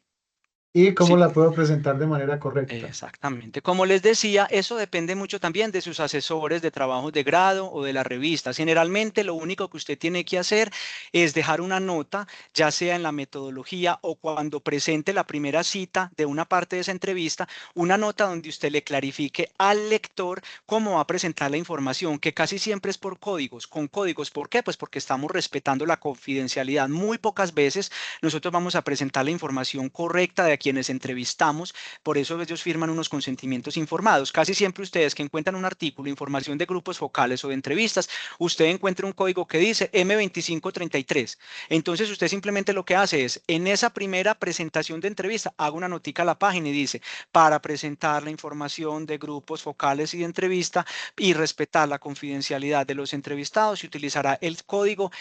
y cómo sí. la puedo presentar de manera correcta. Exactamente. Como les decía, eso depende mucho también de sus asesores de trabajos de grado o de las revistas. Generalmente lo único que usted tiene que hacer es dejar una nota, ya sea en la metodología o cuando presente la primera cita de una parte de esa entrevista, una nota donde usted le clarifique al lector cómo va a presentar la información, que casi siempre es por códigos, con códigos. ¿Por qué? Pues porque estamos respetando la confidencialidad. Muy pocas veces nosotros vamos a presentar la información correcta de a quienes entrevistamos, por eso ellos firman unos consentimientos informados. Casi siempre ustedes que encuentran un artículo, información de grupos focales o de entrevistas, usted encuentra un código que dice M2533. Entonces usted simplemente lo que hace es, en esa primera presentación de entrevista, haga una notica a la página y dice, para presentar la información de grupos focales y de entrevista y respetar la confidencialidad de los entrevistados, se utilizará el código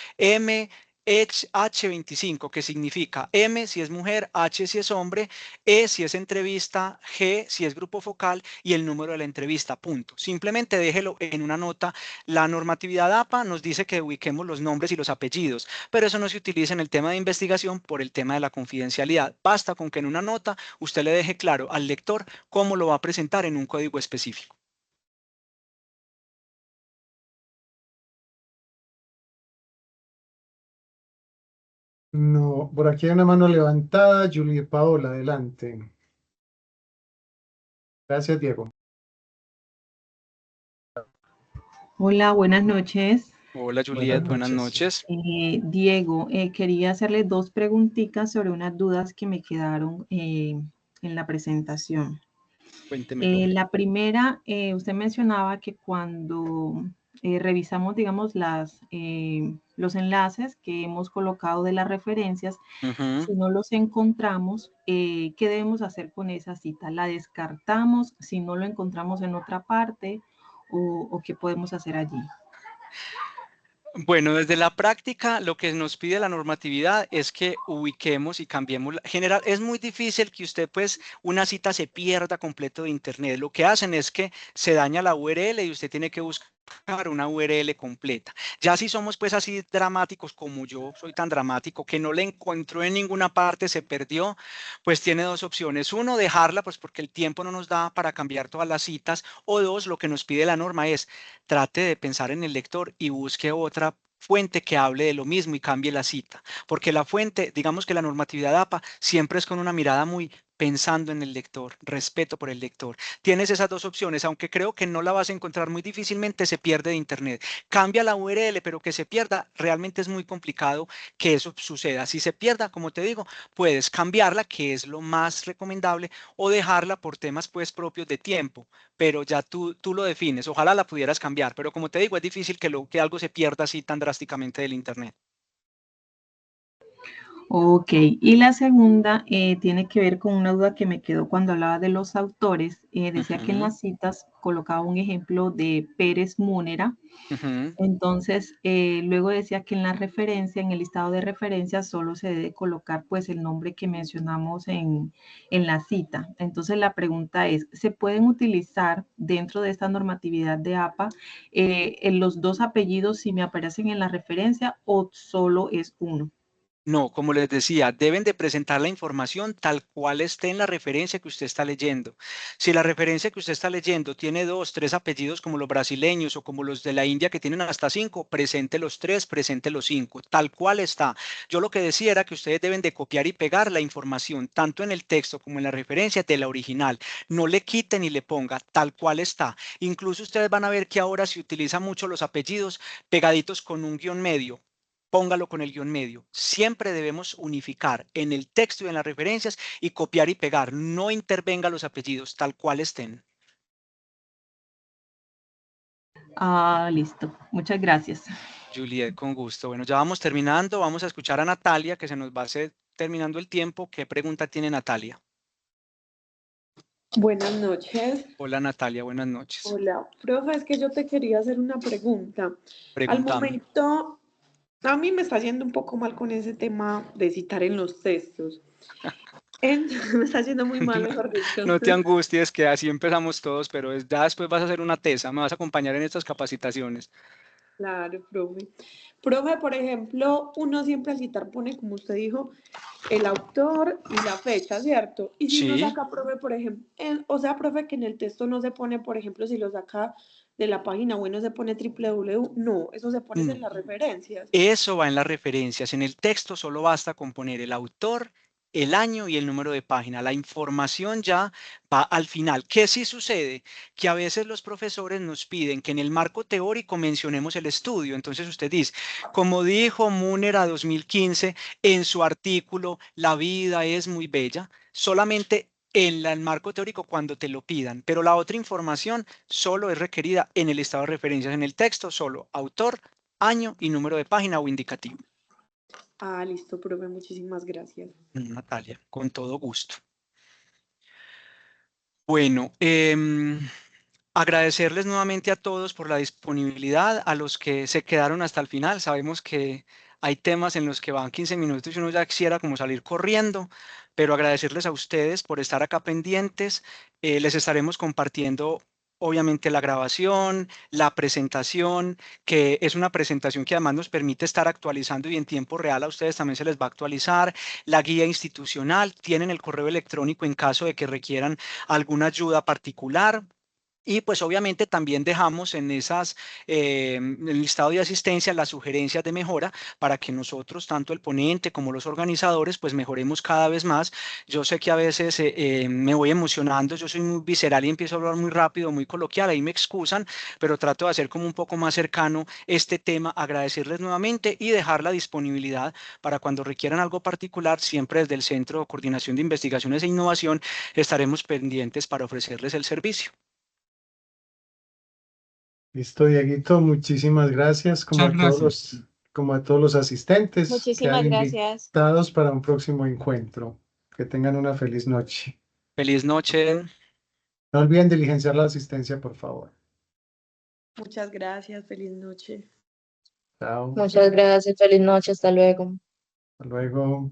H25, que significa M si es mujer, H si es hombre, E si es entrevista, G si es grupo focal y el número de la entrevista, punto. Simplemente déjelo en una nota. La normatividad APA nos dice que ubiquemos los nombres y los apellidos, pero eso no se utiliza en el tema de investigación por el tema de la confidencialidad. Basta con que en una nota usted le deje claro al lector cómo lo va a presentar en un código específico. No, por aquí hay una mano levantada, Julie Paola, adelante. Gracias, Diego. Hola, buenas noches. Hola Buenas Juliet, buenas noches. noches. Diego, quería hacerle dos preguntitas sobre unas dudas que me quedaron en la presentación. Cuéntemelo. La primera, usted mencionaba que cuando revisamos, digamos, los enlaces que hemos colocado de las referencias, si no los encontramos, ¿qué debemos hacer con esa cita? ¿La descartamos si no lo encontramos en otra parte o qué podemos hacer allí? Bueno, desde la práctica, lo que nos pide la normatividad es que ubiquemos y cambiemos. General, es muy difícil que usted, pues, una cita se pierda completo de Internet. Lo que hacen es que se daña la URL y usted tiene que buscar una URL completa. Ya si somos, pues, así dramáticos como yo soy tan dramático que no la encontró en ninguna parte, se perdió, pues tiene dos opciones. Uno, dejarla, pues, porque el tiempo no nos da para cambiar todas las citas. O dos, lo que nos pide la norma es trate de pensar en el lector y busque otra fuente que hable de lo mismo y cambie la cita. Porque la fuente, digamos que la normatividad APA siempre es con una mirada muy pensando en el lector, respeto por el lector. Tienes esas dos opciones, aunque creo que no la vas a encontrar muy difícilmente, se pierde de Internet. Cambia la URL, pero que se pierda, realmente es muy complicado que eso suceda. Si se pierda, como te digo, puedes cambiarla, que es lo más recomendable, o dejarla por temas pues propios de tiempo, pero ya tú lo defines. Ojalá la pudieras cambiar, pero como te digo, es difícil que algo se pierda así tan drásticamente del Internet. Ok, y la segunda tiene que ver con una duda que me quedó cuando hablaba de los autores. Decía que en las citas colocaba un ejemplo de Pérez Múnera. Entonces, luego decía que en la referencia, en el listado de referencias, solo se debe colocar pues el nombre que mencionamos en la cita. Entonces, la pregunta es, ¿se pueden utilizar dentro de esta normatividad de APA los dos apellidos si me aparecen en la referencia o solo es uno? No, como les decía, deben de presentar la información tal cual esté en la referencia que usted está leyendo. Si la referencia que usted está leyendo tiene 2, 3 apellidos como los brasileños o como los de la India que tienen hasta 5, presente los 3, presente los 5, tal cual está. Yo lo que decía era que ustedes deben de copiar y pegar la información, tanto en el texto como en la referencia de la original. No le quiten ni le ponga, tal cual está. Incluso ustedes van a ver que ahora se utilizan mucho los apellidos pegaditos con un guión medio. Póngalo con el guión medio. Siempre debemos unificar en el texto y en las referencias y copiar y pegar. No intervenga los apellidos tal cual estén. Listo. Muchas gracias. Juliet, con gusto. Bueno, ya vamos terminando. Vamos a escuchar a Natalia, que se nos va a hacer terminando el tiempo. ¿Qué pregunta tiene Natalia? Buenas noches. Hola Natalia, buenas noches. Hola, profe, es que yo te quería hacer una pregunta. Al Pregúntame. momento, a mí me está yendo un poco mal con ese tema de citar en los textos. Me está yendo muy mal, mejor dicho. No te angusties, que así empezamos todos, pero ya después vas a hacer una tesa, me vas a acompañar en estas capacitaciones. Claro, profe. Profe, por ejemplo, uno siempre al citar pone, como usted dijo, el autor y la fecha, ¿cierto? Y si no Sí. saca, profe, por ejemplo, o sea, profe, que en el texto no se pone, por ejemplo, si lo saca de la página web no se pone www, no, eso se pone en las referencias. Eso va en las referencias. En el texto solo basta con poner el autor, el año y el número de página. La información ya va al final. ¿Qué sí sucede? Que a veces los profesores nos piden que en el marco teórico mencionemos el estudio. Entonces usted dice, como dijo Múnera 2015 en su artículo, La vida es muy bella, solamente en el marco teórico cuando te lo pidan, pero la otra información solo es requerida en el estado de referencias. En el texto solo autor, año y número de página o indicativo. Listo, profe, muchísimas gracias. Natalia, con todo gusto. Bueno, agradecerles nuevamente a todos por la disponibilidad, a los que se quedaron hasta el final. Sabemos que hay temas en los que van 15 minutos y uno ya quisiera como salir corriendo, pero agradecerles a ustedes por estar acá pendientes. Les estaremos compartiendo obviamente la grabación, la presentación, que es una presentación que además nos permite estar actualizando y en tiempo real a ustedes también se les va a actualizar. La guía institucional, tienen el correo electrónico en caso de que requieran alguna ayuda particular. Y pues obviamente también dejamos en en el listado de asistencia las sugerencias de mejora para que nosotros, tanto el ponente como los organizadores, pues mejoremos cada vez más. Yo sé que a veces me voy emocionando, yo soy muy visceral y empiezo a hablar muy rápido, muy coloquial, ahí me excusan, pero trato de hacer como un poco más cercano este tema, agradecerles nuevamente y dejar la disponibilidad para cuando requieran algo particular, siempre desde el Centro de Coordinación de Investigaciones e Innovación estaremos pendientes para ofrecerles el servicio. Listo, Dieguito, muchísimas gracias, como Muchas gracias. como a todos los asistentes. Muchísimas Quedan gracias. invitados para un próximo encuentro. Que tengan una feliz noche. Feliz noche. No olviden diligenciar la asistencia, por favor. Muchas gracias, feliz noche. Chao. Muchas gracias. Feliz noche. Hasta luego. Hasta luego.